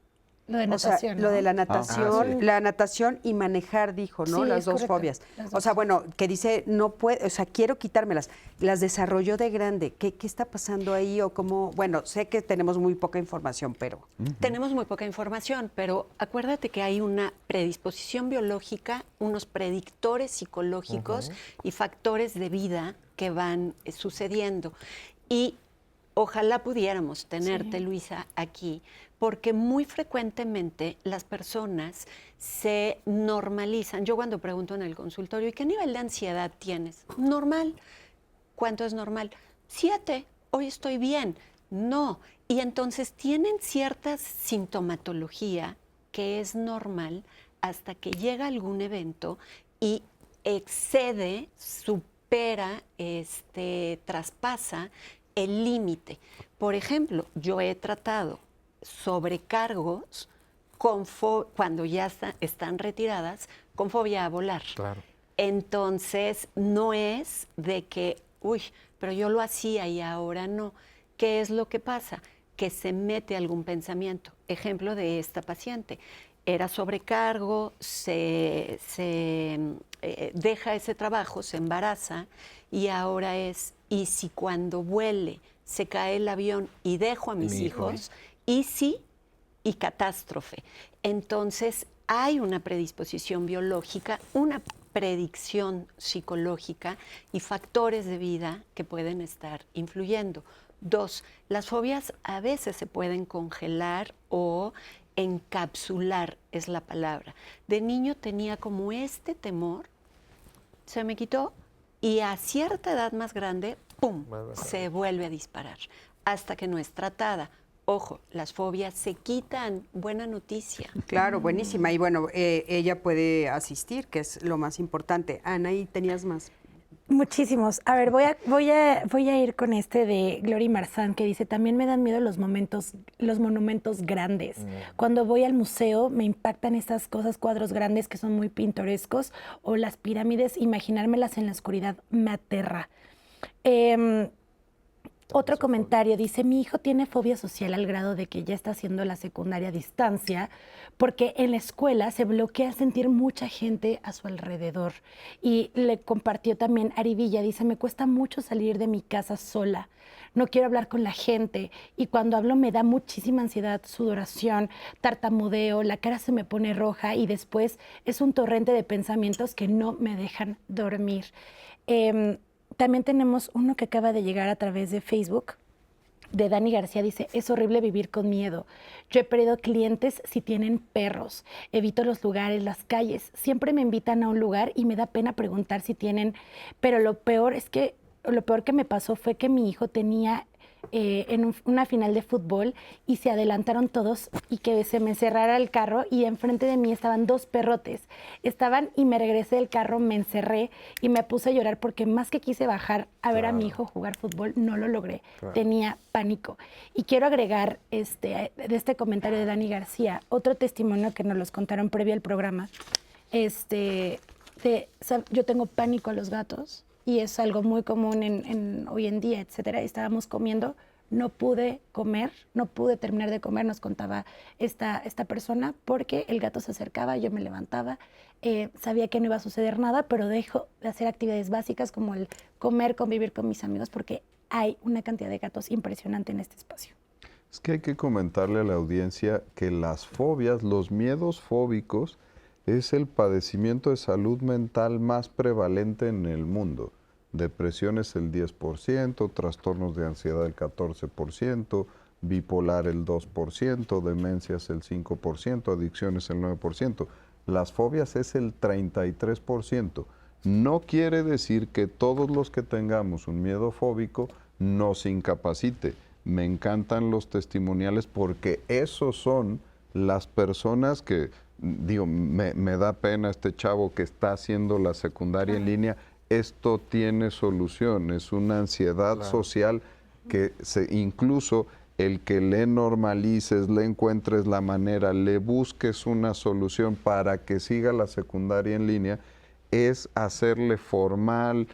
Lo de natación, ¿no? Lo de la natación, sí. la natación y manejar, dijo, ¿no? Sí, las es dos correcto, fobias. las O dos. sea, bueno, que dice, no puede, o sea, quiero quitármelas. Las desarrolló de grande. ¿Qué está pasando ahí o cómo? Bueno, sé que tenemos muy poca información, pero... Tenemos muy poca información, pero acuérdate que hay una predisposición biológica, unos predictores psicológicos y factores de vida que van sucediendo. Y ojalá pudiéramos tenerte, Luisa, aquí, porque muy frecuentemente las personas se normalizan. Yo cuando pregunto en el consultorio, ¿y qué nivel de ansiedad tienes? Normal. ¿Cuánto es normal? 7. Hoy estoy bien. No. Y entonces tienen cierta sintomatología que es normal hasta que llega algún evento y excede, supera, traspasa el límite. Por ejemplo, yo he tratado sobrecargos cuando ya están retiradas con fobia a volar. Claro. Entonces, no es de que, pero yo lo hacía y ahora no. ¿Qué es lo que pasa? Que se mete algún pensamiento. Ejemplo de esta paciente. Era sobrecargo, se deja ese trabajo, se embaraza y ahora es, ¿y si cuando vuele se cae el avión y dejo a mis hijos? Y sí, y catástrofe. Entonces, hay una predisposición biológica, una predicción psicológica y factores de vida que pueden estar influyendo. 2, las fobias a veces se pueden congelar o encapsular, es la palabra. De niño tenía como este temor, se me quitó y a cierta edad más grande, ¡pum!, se vuelve a disparar hasta que no es tratada. Ojo, las fobias se quitan, buena noticia. Claro, buenísima. Y bueno, ella puede asistir, que es lo más importante. Ana, ¿y tenías más? Muchísimos. A ver, voy a ir con este de Glory Marzán, que dice, también me dan miedo los monumentos grandes. Cuando voy al museo me impactan estas cosas, cuadros grandes que son muy pintorescos, o las pirámides, imaginármelas en la oscuridad me aterra. Otro comentario dice, mi hijo tiene fobia social al grado de que ya está haciendo la secundaria a distancia porque en la escuela se bloquea al sentir mucha gente a su alrededor. Y le compartió también Arivilla, dice, me cuesta mucho salir de mi casa sola, no quiero hablar con la gente y cuando hablo me da muchísima ansiedad, sudoración, tartamudeo, la cara se me pone roja y después es un torrente de pensamientos que no me dejan dormir. También tenemos uno que acaba de llegar a través de Facebook de Dani García dice, es horrible vivir con miedo. Yo he perdido clientes si tienen perros. Evito los lugares, las calles. Siempre me invitan a un lugar y me da pena preguntar si tienen. Pero lo peor que me pasó fue que mi hijo tenía una final de fútbol y se adelantaron todos y que se me encerrara el carro y enfrente de mí estaban 2 perrotes. Estaban y me regresé del carro, me encerré y me puse a llorar porque más que quise bajar a ver a mi hijo jugar fútbol, no lo logré. Tenía pánico. Y quiero agregar de este comentario de Dani García, otro testimonio que nos los contaron previo al programa. Yo tengo pánico a los gatos. Y es algo muy común hoy en día, etcétera. Estábamos comiendo, no pude comer, no pude terminar de comer, nos contaba esta persona, porque el gato se acercaba, yo me levantaba, sabía que no iba a suceder nada, pero dejo de hacer actividades básicas como el comer, convivir con mis amigos, porque hay una cantidad de gatos impresionante en este espacio. Es que hay que comentarle a la audiencia que las fobias, los miedos fóbicos, es el padecimiento de salud mental más prevalente en el mundo. Depresión es el 10%, trastornos de ansiedad el 14%, bipolar el 2%, demencias el 5%, adicciones el 9%. Las fobias es el 33%. No quiere decir que todos los que tengamos un miedo fóbico nos incapacite. Me encantan los testimoniales porque esos son las personas que... Digo, me da pena este chavo que está haciendo la secundaria en línea. Esto tiene solución, es una ansiedad social que incluso el que le normalices, le encuentres la manera, le busques una solución para que siga la secundaria en línea, es hacerle formal,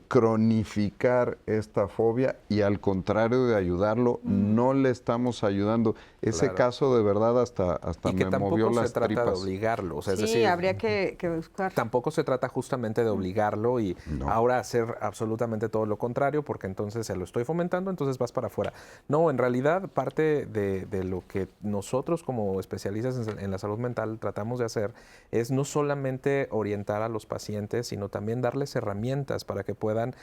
cronificar esta fobia y al contrario de ayudarlo, no le estamos ayudando. Ese caso de verdad hasta me movió las tripas. Y que tampoco se trata de obligarlo. O sea, sí, es decir, habría que buscar. Tampoco se trata justamente de obligarlo y ahora hacer absolutamente todo lo contrario porque entonces se lo estoy fomentando, entonces vas para afuera. No, en realidad parte de lo que nosotros como especialistas en la salud mental tratamos de hacer es no solamente orientar a los pacientes, sino también darles herramientas para que puedan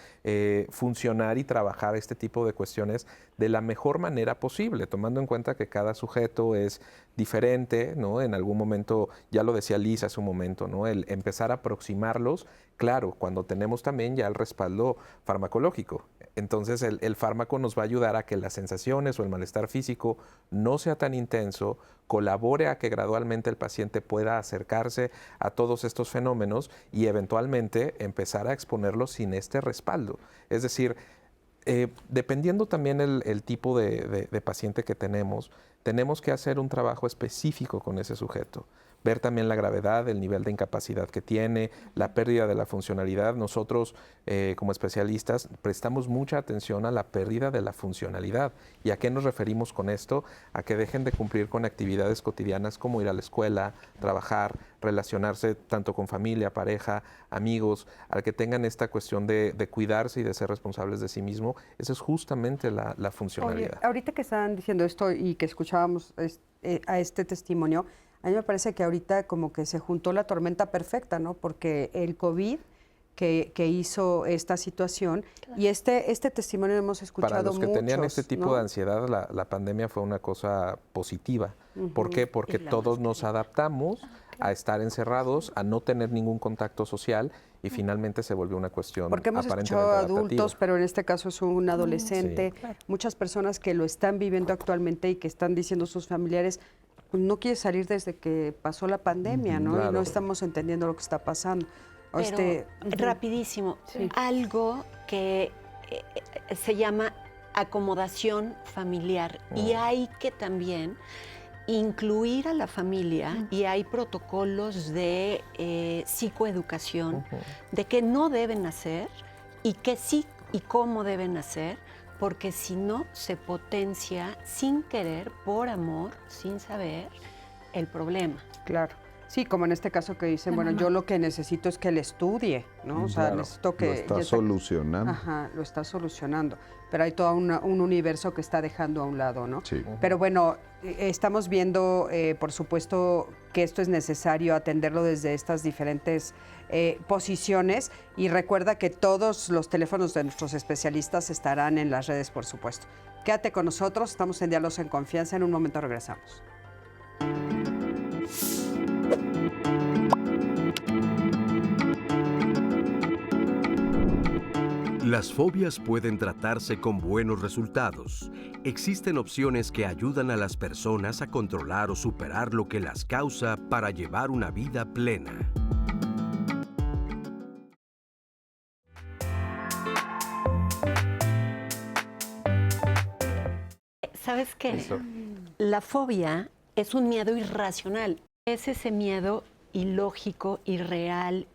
funcionar y trabajar este tipo de cuestiones de la mejor manera posible, tomando en cuenta que cada sujeto es diferente, ¿no? En algún momento, ya lo decía Liz hace un momento, ¿no? El empezar a aproximarlos, claro, cuando tenemos también ya el respaldo farmacológico. Entonces el fármaco nos va a ayudar a que las sensaciones o el malestar físico no sea tan intenso, colabore a que gradualmente el paciente pueda acercarse a todos estos fenómenos y eventualmente empezar a exponerlos sin este respaldo. Es decir, dependiendo también el tipo de paciente que tenemos que hacer un trabajo específico con ese sujeto. Ver también la gravedad, el nivel de incapacidad que tiene, la pérdida de la funcionalidad. Nosotros, como especialistas, prestamos mucha atención a la pérdida de la funcionalidad. ¿Y a qué nos referimos con esto? A que dejen de cumplir con actividades cotidianas como ir a la escuela, trabajar, relacionarse tanto con familia, pareja, amigos, al que tengan esta cuestión de cuidarse y de ser responsables de sí mismo. Esa es justamente la funcionalidad. Oye, ahorita que estaban diciendo esto y que escuchábamos a este testimonio, a mí me parece que ahorita como que se juntó la tormenta perfecta, ¿no? Porque el COVID que hizo esta situación y este testimonio hemos escuchado para los que tenían muchos, este tipo ¿no? de ansiedad, la pandemia fue una cosa positiva. ¿Por qué? Porque todos nos adaptamos a estar encerrados, a no tener ningún contacto social y finalmente se volvió una cuestión porque hemos aparentemente escuchado a adaptativa. adultos, pero en este caso es un adolescente, muchas personas que lo están viviendo actualmente y que están diciendo sus familiares, pues no quiere salir desde que pasó la pandemia, ¿no? Claro. Y no estamos entendiendo lo que está pasando. Pero rapidísimo, algo que se llama acomodación familiar y hay que también incluir a la familia y hay protocolos de psicoeducación de qué no deben hacer y qué sí y cómo deben hacer, porque si no se potencia sin querer, por amor, sin saber, el problema. Claro. Sí, como en este caso que dicen, bueno, yo lo que necesito es que él estudie, ¿no? O sea, Claro, necesito que... lo está ya solucionando. Ajá, lo está solucionando. Pero hay todo un universo que está dejando a un lado, ¿no? Sí. Pero bueno, estamos viendo, por supuesto, que esto es necesario atenderlo desde estas diferentes posiciones. Y recuerda que todos los teléfonos de nuestros especialistas estarán en las redes, por supuesto. Quédate con nosotros, estamos en Diálogos en Confianza. En un momento regresamos. Las fobias pueden tratarse con buenos resultados. Existen opciones que ayudan a las personas a controlar o superar lo que las causa para llevar una vida plena. ¿Sabes qué? Listo. La fobia es un miedo irracional. Es ese miedo ilógico, irreal,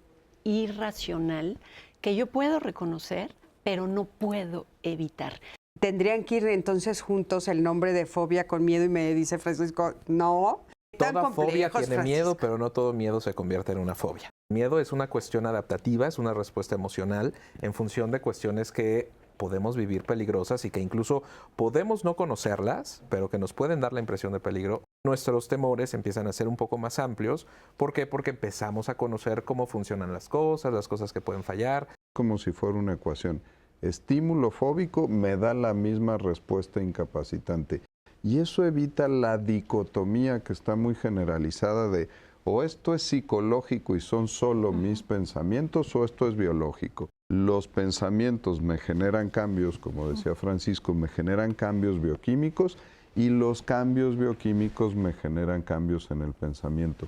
irracional, que yo puedo reconocer, pero no puedo evitar. ¿Tendrían que ir entonces juntos el nombre de fobia con miedo? Y me dice Francisco, no. Tan Toda fobia complejos, tiene miedo, Francisco. pero no todo miedo se convierte en una fobia. El miedo es una cuestión adaptativa, es una respuesta emocional en función de cuestiones que podemos vivir peligrosas y que incluso podemos no conocerlas, pero que nos pueden dar la impresión de peligro. Nuestros temores empiezan a ser un poco más amplios. ¿Por qué? Porque empezamos a conocer cómo funcionan las cosas que pueden fallar. Como si fuera una ecuación. Estímulo fóbico me da la misma respuesta incapacitante. Y eso evita la dicotomía que está muy generalizada de o esto es psicológico y son solo mis pensamientos o esto es biológico. Los pensamientos me generan cambios, como decía Francisco, me generan cambios bioquímicos y los cambios bioquímicos me generan cambios en el pensamiento.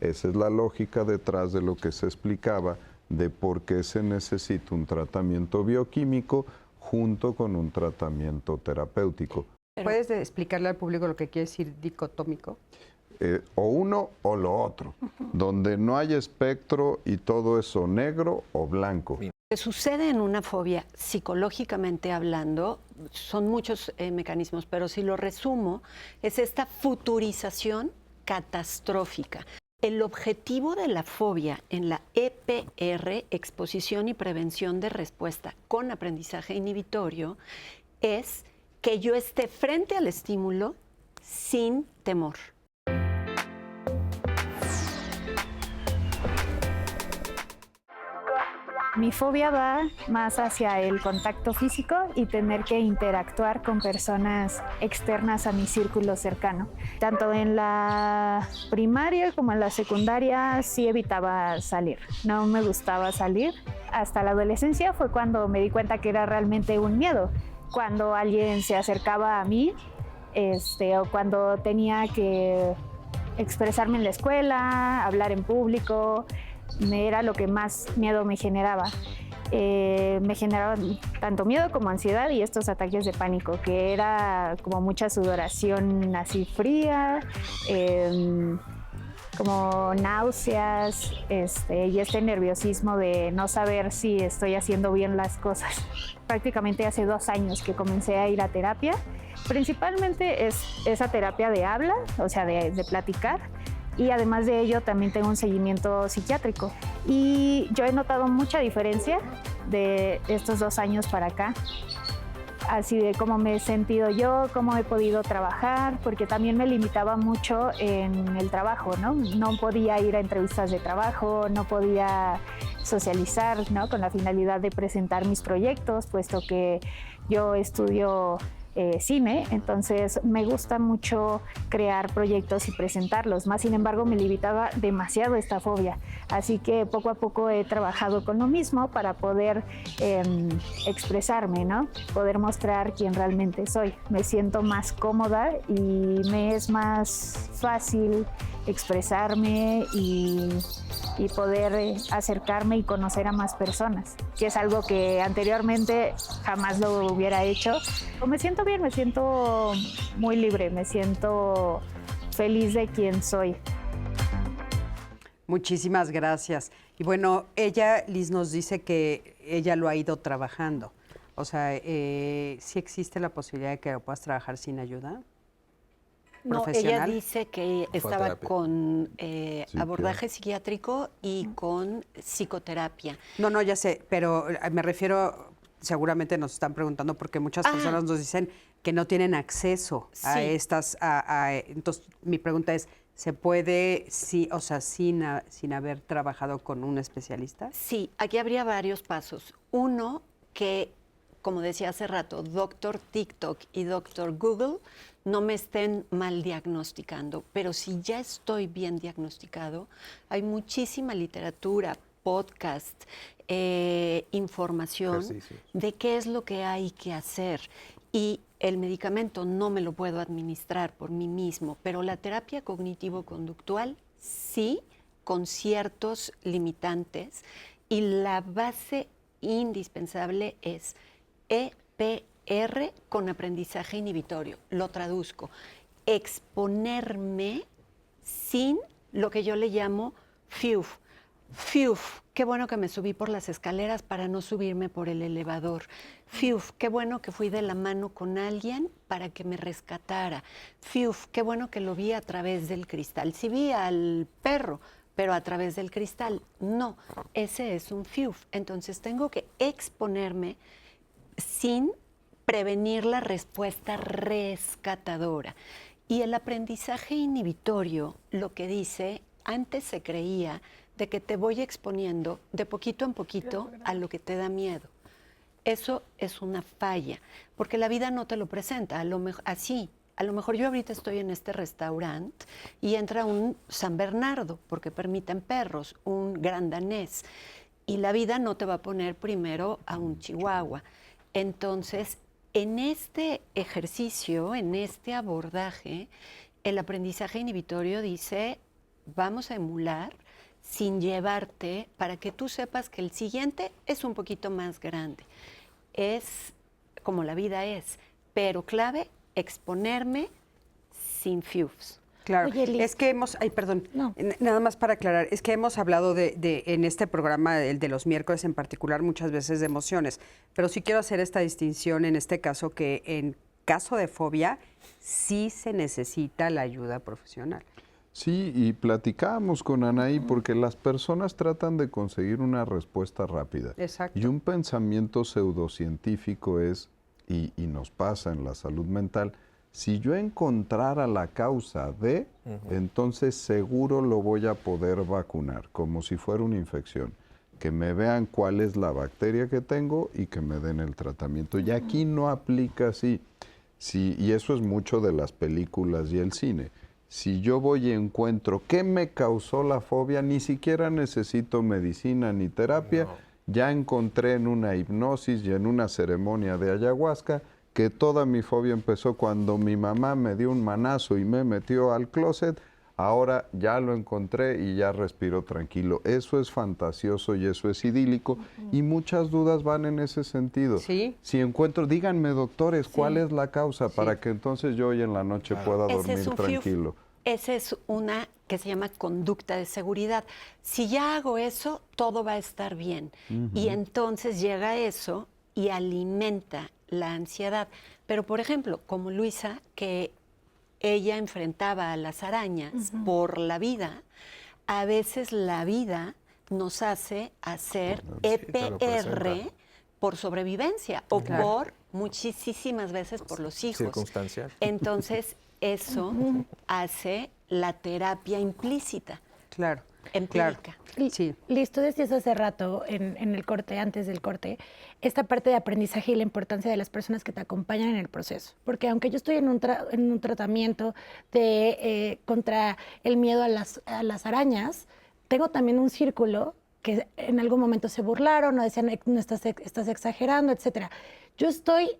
Esa es la lógica detrás de lo que se explicaba de por qué se necesita un tratamiento bioquímico junto con un tratamiento terapéutico. ¿Puedes explicarle al público lo que quiere decir dicotómico? O uno o lo otro, donde no hay espectro y todo es o negro o blanco. Lo que sucede en una fobia, psicológicamente hablando, son muchos mecanismos, pero si lo resumo, es esta futurización catastrófica. El objetivo de la fobia en la EPR, exposición y prevención de respuesta con aprendizaje inhibitorio, es que yo esté frente al estímulo sin temor. Mi fobia va más hacia el contacto físico y tener que interactuar con personas externas a mi círculo cercano. Tanto en la primaria como en la secundaria sí evitaba salir. No me gustaba salir. Hasta la adolescencia fue cuando me di cuenta que era realmente un miedo. Cuando alguien se acercaba a mí, o cuando tenía que expresarme en la escuela, hablar en público, era lo que más miedo me generaba. Me generaban tanto miedo como ansiedad y estos ataques de pánico, que era como mucha sudoración así fría, como náuseas, y este nerviosismo de no saber si estoy haciendo bien las cosas. Prácticamente hace 2 años que comencé a ir a terapia. Principalmente es esa terapia de habla, o sea, de platicar. Y además de ello también tengo un seguimiento psiquiátrico. Y yo he notado mucha diferencia de estos 2 años para acá. Así de cómo me he sentido yo, cómo he podido trabajar, porque también me limitaba mucho en el trabajo, ¿no? No podía ir a entrevistas de trabajo, no podía socializar, ¿no? Con la finalidad de presentar mis proyectos, puesto que yo estudio cine, entonces me gusta mucho crear proyectos y presentarlos, más sin embargo me limitaba demasiado esta fobia, así que poco a poco he trabajado con lo mismo para poder expresarme, ¿no? Poder mostrar quién realmente soy. Me siento más cómoda y me es más fácil expresarme y poder acercarme y conocer a más personas, que es algo que anteriormente jamás lo hubiera hecho. Me siento bien, me siento muy libre, me siento feliz de quien soy. Muchísimas gracias. Y bueno, Liz nos dice que ella lo ha ido trabajando. O sea, ¿sí existe la posibilidad de que lo puedas trabajar sin ayuda? No, profesional. ella dice que estaba terapia. con abordaje psiquiátrico y con psicoterapia. No, ya sé, pero me refiero, seguramente nos están preguntando porque muchas personas nos dicen que no tienen acceso a Sí. estas, entonces mi pregunta es, ¿se puede, sin haber trabajado con un especialista? Sí, aquí habría varios pasos. Uno, que, como decía hace rato, doctor TikTok y doctor Google no me estén mal diagnosticando, pero si ya estoy bien diagnosticado, hay muchísima literatura, podcast, información Ejercicios. de qué es lo que hay que hacer. Y el medicamento no me lo puedo administrar por mí mismo, pero la terapia cognitivo-conductual sí, con ciertos limitantes. Y la base indispensable es EPR con aprendizaje inhibitorio. Lo traduzco. Exponerme sin lo que yo le llamo FIUF. FIUF, qué bueno que me subí por las escaleras para no subirme por el elevador. FIUF, qué bueno que fui de la mano con alguien para que me rescatara. FIUF, qué bueno que lo vi a través del cristal. Sí vi al perro, pero a través del cristal. No, ese es un FIUF. Entonces tengo que exponerme sin prevenir la respuesta rescatadora. Y el aprendizaje inhibitorio lo que dice, antes se creía de que te voy exponiendo de poquito en poquito a lo que te da miedo. Eso es una falla, porque la vida no te lo presenta, a lo mejor yo ahorita estoy en este restaurante y entra un San Bernardo, porque permiten perros, un gran danés, y la vida no te va a poner primero a un chihuahua. Entonces, en este ejercicio, en este abordaje, el aprendizaje inhibitorio dice, vamos a emular sin llevarte para que tú sepas que el siguiente es un poquito más grande. Es como la vida es, pero clave, exponerme sin FIUFs. Claro, Oye, Liz. es que No. nada más para aclarar, es que hemos hablado en este programa, el de los miércoles en particular, muchas veces de emociones, pero sí quiero hacer esta distinción en este caso, que en caso de fobia sí se necesita la ayuda profesional. Sí, y platicábamos con Anaí porque las personas tratan de conseguir una respuesta rápida. Exacto. Y un pensamiento pseudocientífico es, y nos pasa en la salud mental, si yo encontrara la causa de, entonces seguro lo voy a poder vacunar, como si fuera una infección. Que me vean cuál es la bacteria que tengo y que me den el tratamiento. Y aquí no aplica así. Sí, y eso es mucho de las películas y el cine. Si yo voy y encuentro qué me causó la fobia, ni siquiera necesito medicina ni terapia. Ya encontré en una hipnosis y en una ceremonia de ayahuasca que toda mi fobia empezó cuando mi mamá me dio un manazo y me metió al closet. Ahora ya lo encontré y ya respiro tranquilo. Eso es fantasioso y eso es idílico y muchas dudas van en ese sentido. Sí. Si encuentro, díganme doctores, ¿cuál es la causa? Para que entonces yo hoy en la noche pueda Ese dormir es un tranquilo. Esa es una que se llama conducta de seguridad. Si ya hago eso, todo va a estar bien. Y entonces llega eso y alimenta la ansiedad. Pero, por ejemplo, como Luisa, que ella enfrentaba a las arañas por la vida, a veces la vida nos hace hacer te lo presenta. EPR por sobrevivencia o por muchísimas veces por los hijos. Circunstancial. Entonces, eso hace la terapia implícita, Claro. empírica. Sí. Liz, tú decías hace rato en el corte, antes del corte, esta parte de aprendizaje y la importancia de las personas que te acompañan en el proceso. Porque aunque yo estoy en un tratamiento contra el miedo a las arañas, tengo también un círculo que en algún momento se burlaron o decían, no estás exagerando, etcétera. Yo estoy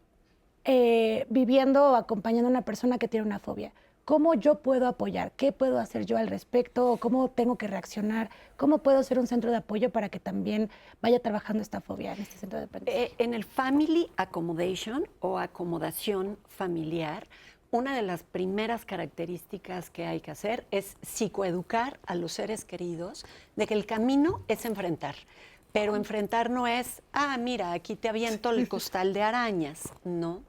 viviendo o acompañando a una persona que tiene una fobia. ¿Cómo yo puedo apoyar? ¿Qué puedo hacer yo al respecto? ¿Cómo tengo que reaccionar? ¿Cómo puedo ser un centro de apoyo para que también vaya trabajando esta fobia en este centro de aprendizaje? En el Family Accommodation o acomodación familiar, una de las primeras características que hay que hacer es psicoeducar a los seres queridos de que el camino es enfrentar. Pero enfrentar no es, mira, aquí te aviento el costal de arañas, no.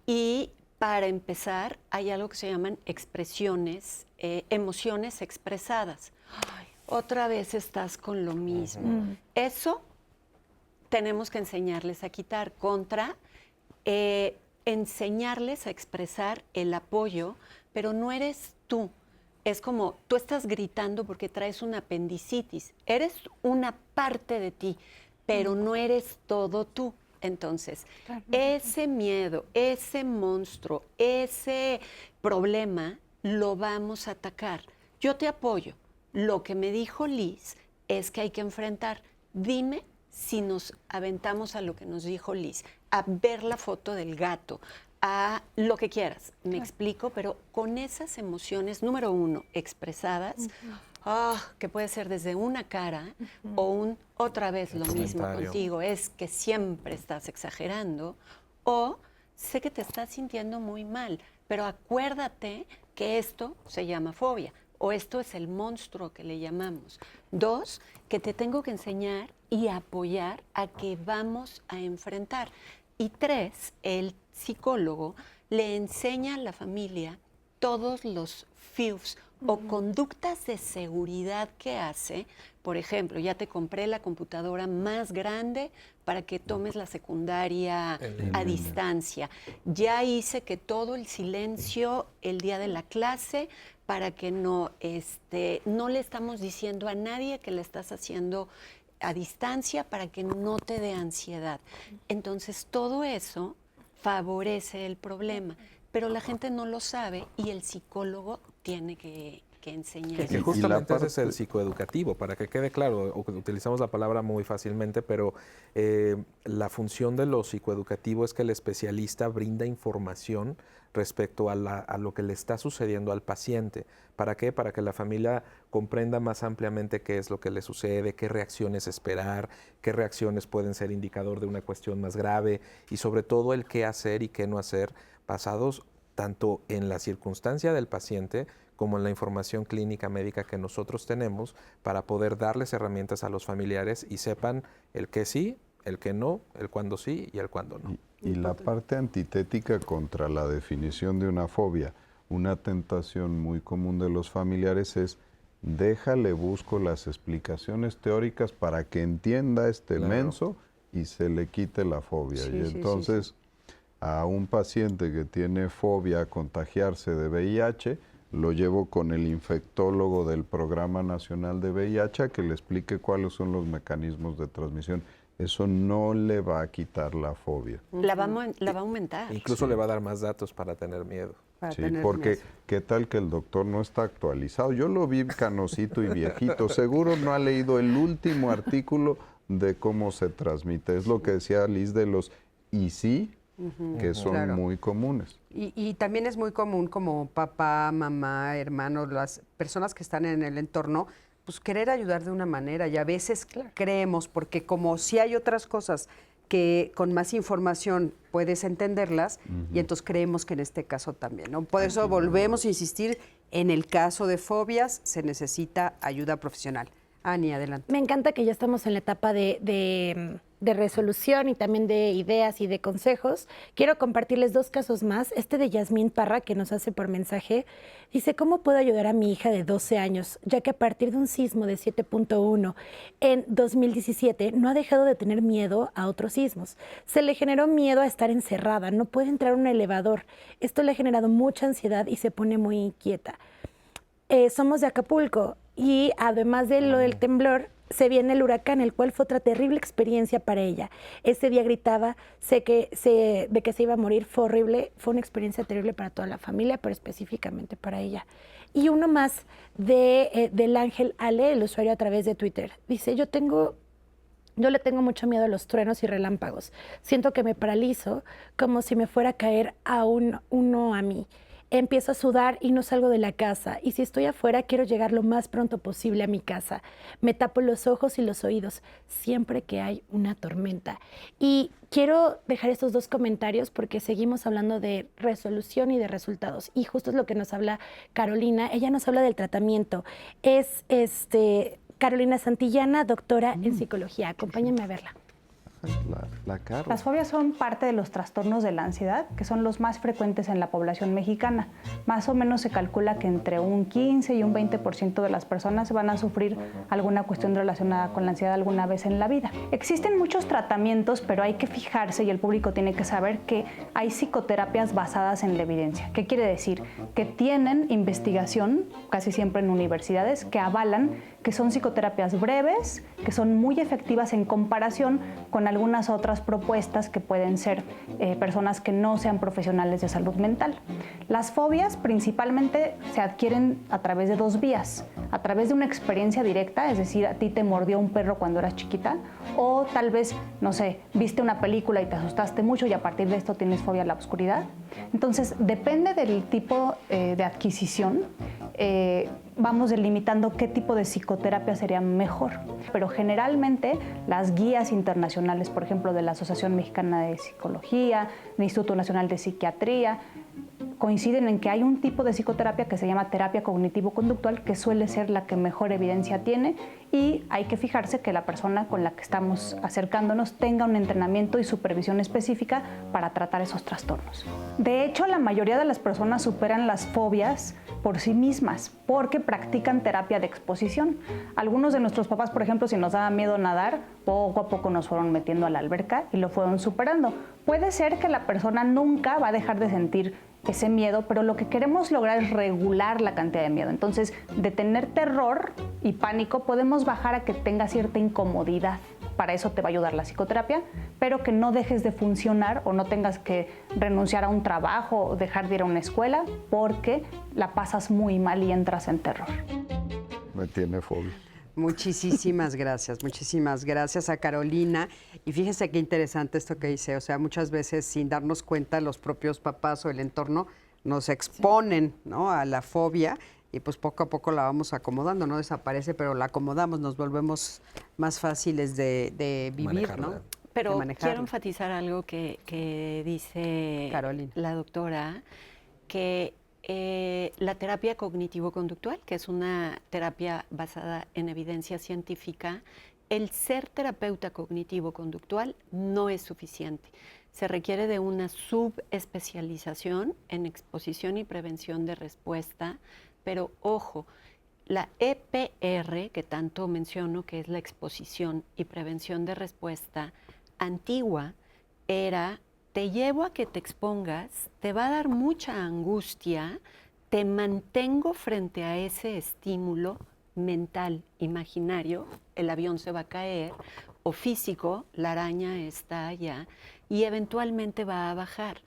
Y para empezar, hay algo que se llaman expresiones, emociones expresadas. Ay, otra vez estás con lo mismo. Eso tenemos que enseñarles a quitar contra, enseñarles a expresar el apoyo, pero no eres tú. Es como tú estás gritando porque traes una apendicitis. Eres una parte de ti, pero no eres todo tú. Entonces, ese miedo, ese monstruo, ese problema, lo vamos a atacar. Yo te apoyo. Lo que me dijo Liz es que hay que enfrentar. Dime si nos aventamos a lo que nos dijo Liz, a ver la foto del gato, a lo que quieras. Me explico, pero con esas emociones, número uno, expresadas, que puede ser desde una cara o otra vez lo mismo contigo, es que siempre estás exagerando, o sé que te estás sintiendo muy mal, pero acuérdate que esto se llama fobia, o esto es el monstruo que le llamamos. 2, que te tengo que enseñar y apoyar a que vamos a enfrentar. Y 3, el psicólogo le enseña a la familia todos los FIUs o conductas de seguridad que hace. Por ejemplo, ya te compré la computadora más grande para que tomes la secundaria a distancia. Ya hice que todo el silencio el día de la clase para que no le estamos diciendo a nadie que le estás haciendo a distancia para que no te dé ansiedad. Entonces, todo eso favorece el problema, pero la gente no lo sabe y el psicólogo tiene que enseñar. Que justamente ese es el psicoeducativo, para que quede claro, utilizamos la palabra muy fácilmente, pero la función de lo psicoeducativo es que el especialista brinda información respecto a lo que le está sucediendo al paciente. ¿Para qué? Para que la familia comprenda más ampliamente qué es lo que le sucede, qué reacciones esperar, qué reacciones pueden ser indicador de una cuestión más grave y sobre todo el qué hacer y qué no hacer basados tanto en la circunstancia del paciente como en la información clínica médica que nosotros tenemos para poder darles herramientas a los familiares y sepan el qué sí, el qué no, el cuándo sí y el cuándo no. Y la parte antitética contra la definición de una fobia, una tentación muy común de los familiares es déjale, busco las explicaciones teóricas para que entienda este menso y se le quite la fobia. Y entonces a un paciente que tiene fobia a contagiarse de VIH, lo llevo con el infectólogo del Programa Nacional de VIH a que le explique cuáles son los mecanismos de transmisión. Eso no le va a quitar la fobia. La va a aumentar. Incluso le va a dar más datos para tener miedo. Sí, porque qué tal que el doctor no está actualizado. Yo lo vi canosito y viejito. Seguro no ha leído el último artículo de cómo se transmite. Es lo que decía Liz de los y sí, que son muy comunes. Y también es muy común como papá, mamá, hermanos, las personas que están en el entorno, pues querer ayudar de una manera y a veces creemos, porque como si hay otras cosas que con más información puedes entenderlas y entonces creemos que en este caso también, ¿no? Por eso volvemos a insistir, en el caso de fobias se necesita ayuda profesional. Ani, adelante. Me encanta que ya estamos en la etapa de resolución y también de ideas y de consejos. Quiero compartirles 2 casos más. Este de Yasmín Parra, que nos hace por mensaje, dice, ¿cómo puedo ayudar a mi hija de 12 años? Ya que a partir de un sismo de 7.1 en 2017 no ha dejado de tener miedo a otros sismos. Se le generó miedo a estar encerrada, no puede entrar a un elevador. Esto le ha generado mucha ansiedad y se pone muy inquieta. Somos de Acapulco y además de lo del temblor, se viene el huracán, el cual fue otra terrible experiencia para ella. Ese día gritaba de que se iba a morir, fue horrible, fue una experiencia terrible para toda la familia, pero específicamente para ella. Y uno más del Ángel Ale, el usuario a través de Twitter. Dice, yo le tengo mucho miedo a los truenos y relámpagos. Siento que me paralizo como si me fuera a caer a uno a mí. Empiezo a sudar y no salgo de la casa. Y si estoy afuera, quiero llegar lo más pronto posible a mi casa. Me tapo los ojos y los oídos siempre que hay una tormenta. Y quiero dejar estos 2 comentarios porque seguimos hablando de resolución y de resultados. Y justo es lo que nos habla Carolina. Ella nos habla del tratamiento. Es Carolina Santillana, doctora en psicología. Acompáñenme a verla. la Caro. Las fobias son parte de los trastornos de la ansiedad, que son los más frecuentes en la población mexicana. Más o menos se calcula que entre un 15 y un 20% de las personas van a sufrir alguna cuestión relacionada con la ansiedad alguna vez en la vida. Existen muchos tratamientos, pero hay que fijarse y el público tiene que saber que hay psicoterapias basadas en la evidencia. ¿Qué quiere decir? Que tienen investigación, casi siempre en universidades, que avalan que son psicoterapias breves, que son muy efectivas en comparación con algunas otras propuestas que pueden ser personas que no sean profesionales de salud mental. Las fobias principalmente se adquieren a través de dos vías, a través de una experiencia directa, es decir, a ti te mordió un perro cuando eras chiquita, o tal vez, no sé, viste una película y te asustaste mucho y a partir de esto tienes fobia a la oscuridad. Entonces, depende del tipo de adquisición, vamos delimitando qué tipo de psicoterapia sería mejor. Pero generalmente las guías internacionales, por ejemplo, de la Asociación Mexicana de Psicología, del Instituto Nacional de Psiquiatría, coinciden en que hay un tipo de psicoterapia que se llama terapia cognitivo-conductual, que suele ser la que mejor evidencia tiene, y hay que fijarse que la persona con la que estamos acercándonos tenga un entrenamiento y supervisión específica para tratar esos trastornos. De hecho, la mayoría de las personas superan las fobias por sí mismas, porque practican terapia de exposición. Algunos de nuestros papás, por ejemplo, si nos daba miedo nadar, poco a poco nos fueron metiendo a la alberca y lo fueron superando. Puede ser que la persona nunca va a dejar de sentir ese miedo, pero lo que queremos lograr es regular la cantidad de miedo. Entonces, de tener terror y pánico, podemos bajar a que tenga cierta incomodidad. Para eso te va a ayudar la psicoterapia, pero que no dejes de funcionar o no tengas que renunciar a un trabajo o dejar de ir a una escuela porque la pasas muy mal y entras en terror. Me tiene fobia. Muchísimas gracias a Carolina. Y fíjese qué interesante esto que dice, o sea, muchas veces sin darnos cuenta los propios papás o el entorno nos exponen, ¿no?, a la fobia y pues poco a poco la vamos acomodando, no desaparece, pero la acomodamos, nos volvemos más fáciles de vivir, Manejarla. ¿no? Pero De quiero enfatizar algo que dice Carolina, la doctora, que la terapia cognitivo-conductual, que es una terapia basada en evidencia científica, el ser terapeuta cognitivo-conductual no es suficiente. Se requiere de una subespecialización en exposición y prevención de respuesta, pero ojo, la EPR, que tanto menciono, que es la exposición y prevención de respuesta, antigua, era: te llevo a que te expongas, te va a dar mucha angustia, te mantengo frente a ese estímulo mental, imaginario, el avión se va a caer, o físico, la araña está allá, y eventualmente va a bajar.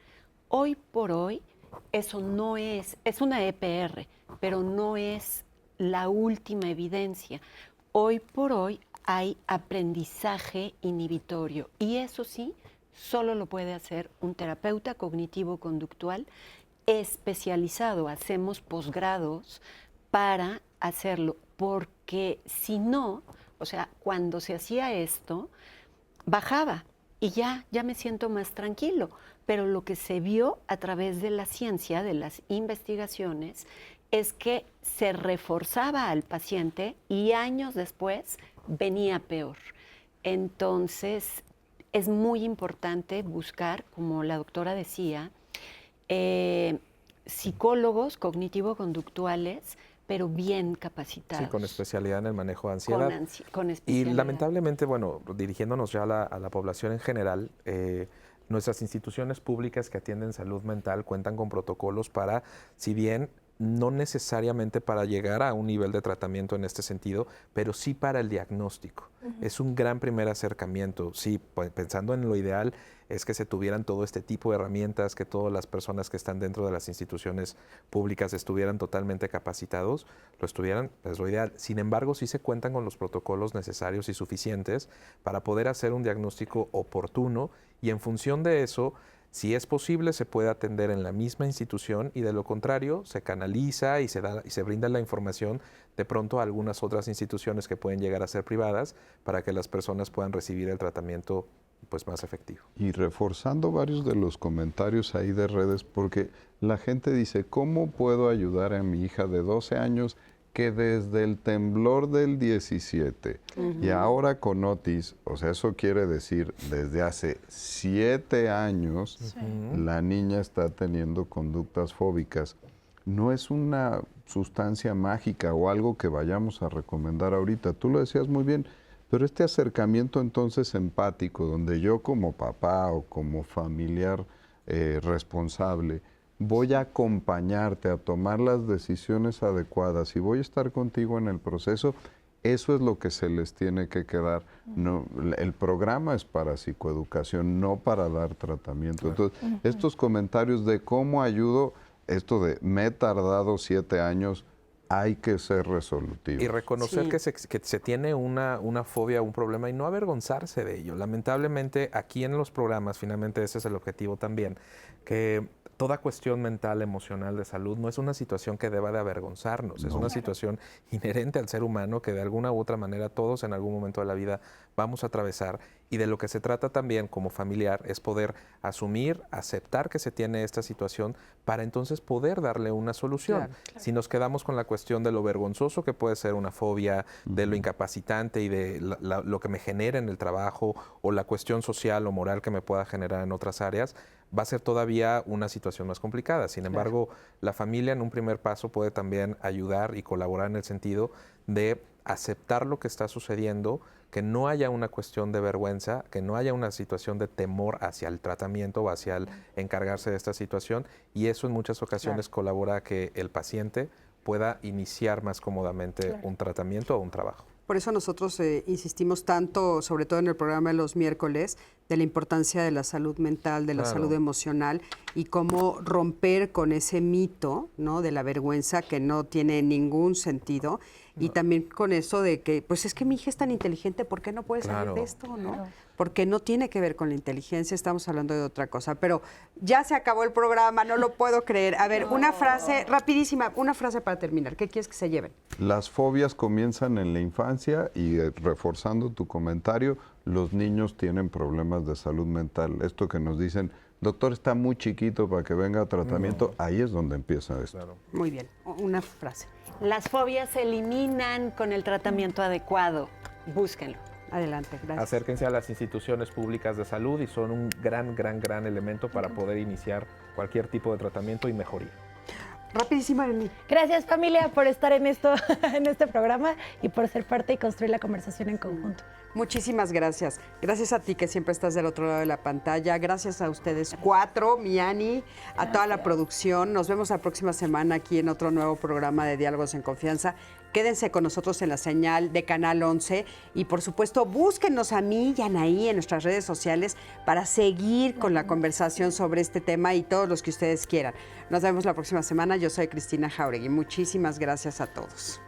Hoy por hoy, eso no es una EPR, pero no es la última evidencia. Hoy por hoy hay aprendizaje inhibitorio, y eso sí, solo lo puede hacer un terapeuta cognitivo-conductual especializado. Hacemos posgrados para hacerlo, porque si no, o sea, cuando se hacía esto, bajaba y ya me siento más tranquilo. Pero lo que se vio a través de la ciencia, de las investigaciones, es que se reforzaba al paciente y años después venía peor. Entonces, es muy importante buscar, como la doctora decía, psicólogos cognitivo-conductuales, pero bien capacitados. Sí, con especialidad en el manejo de ansiedad. Con Y especialidad. lamentablemente, bueno, dirigiéndonos ya a la población en general, nuestras instituciones públicas que atienden salud mental cuentan con protocolos para, si bien no necesariamente para llegar a un nivel de tratamiento en este sentido, pero sí para el diagnóstico. Es un gran primer acercamiento. Sí, pensando en lo ideal es que se tuvieran todo este tipo de herramientas, que todas las personas que están dentro de las instituciones públicas estuvieran totalmente capacitados, lo estuvieran, es lo ideal. Sin embargo, sí se cuentan con los protocolos necesarios y suficientes para poder hacer un diagnóstico oportuno, y en función de eso, si es posible, se puede atender en la misma institución, y de lo contrario, se canaliza y se brinda la información de pronto a algunas otras instituciones que pueden llegar a ser privadas para que las personas puedan recibir el tratamiento pues más efectivo. Y reforzando varios de los comentarios ahí de redes, porque la gente dice, ¿cómo puedo ayudar a mi hija de 12 años que desde el temblor del 17 y ahora con Otis, o sea, eso quiere decir desde hace 7 años la niña está teniendo conductas fóbicas. No es una sustancia mágica o algo que vayamos a recomendar ahorita. Tú lo decías muy bien, pero este acercamiento entonces empático, donde yo como papá o como familiar responsable voy a acompañarte a tomar las decisiones adecuadas y voy a estar contigo en el proceso, eso es lo que se les tiene que quedar. No, el programa es para psicoeducación, no para dar tratamiento. Entonces, estos comentarios de cómo ayudo, esto de me he tardado 7 años, hay que ser resolutivo. Y reconocer que se tiene una fobia, un problema y no avergonzarse de ello. Lamentablemente, aquí en los programas, finalmente ese es el objetivo también, que toda cuestión mental, emocional, de salud, no es una situación que deba de avergonzarnos, es una situación inherente al ser humano que de alguna u otra manera todos en algún momento de la vida vamos a atravesar, y de lo que se trata también como familiar es poder asumir, aceptar que se tiene esta situación para entonces poder darle una solución. Claro. Si nos quedamos con la cuestión de lo vergonzoso que puede ser una fobia, de lo incapacitante y de lo que me genera en el trabajo o la cuestión social o moral que me pueda generar en otras áreas, va a ser todavía una situación más complicada. Sin embargo, la familia en un primer paso puede también ayudar y colaborar en el sentido de aceptar lo que está sucediendo, que no haya una cuestión de vergüenza, que no haya una situación de temor hacia el tratamiento o hacia el encargarse de esta situación, y eso en muchas ocasiones colabora a que el paciente pueda iniciar más cómodamente un tratamiento o un trabajo. Por eso nosotros insistimos tanto, sobre todo en el programa de los miércoles, de la importancia de la salud mental, de la salud emocional y cómo romper con ese mito, ¿no?, de la vergüenza que no tiene ningún sentido. Y también con eso de que, pues es que mi hija es tan inteligente, ¿por qué no puede salir de esto, no? Porque no tiene que ver con la inteligencia, estamos hablando de otra cosa. Pero ya se acabó el programa, no lo puedo creer. A ver, una frase rapidísima, una frase para terminar. ¿Qué quieres que se lleven? Las fobias comienzan en la infancia y reforzando tu comentario, los niños tienen problemas de salud mental. Esto que nos dicen, doctor, está muy chiquito para que venga a tratamiento, ahí es donde empieza esto. Claro. Muy bien, una frase. Las fobias se eliminan con el tratamiento adecuado. Búsquenlo. Adelante, gracias. Acérquense a las instituciones públicas de salud y son un gran elemento para poder iniciar cualquier tipo de tratamiento y mejoría. Rapidísimo, Arely. Gracias, familia, por estar en este programa y por ser parte y construir la conversación en conjunto. Muchísimas gracias. Gracias a ti que siempre estás del otro lado de la pantalla. Gracias a ustedes 4, Miani, a toda la producción. Nos vemos la próxima semana aquí en otro nuevo programa de Diálogos en Confianza. Quédense con nosotros en la señal de Canal 11 y, por supuesto, búsquennos a mí y a Anaí en nuestras redes sociales para seguir con la conversación sobre este tema y todos los que ustedes quieran. Nos vemos la próxima semana. Yo soy Cristina Jauregui. Muchísimas gracias a todos.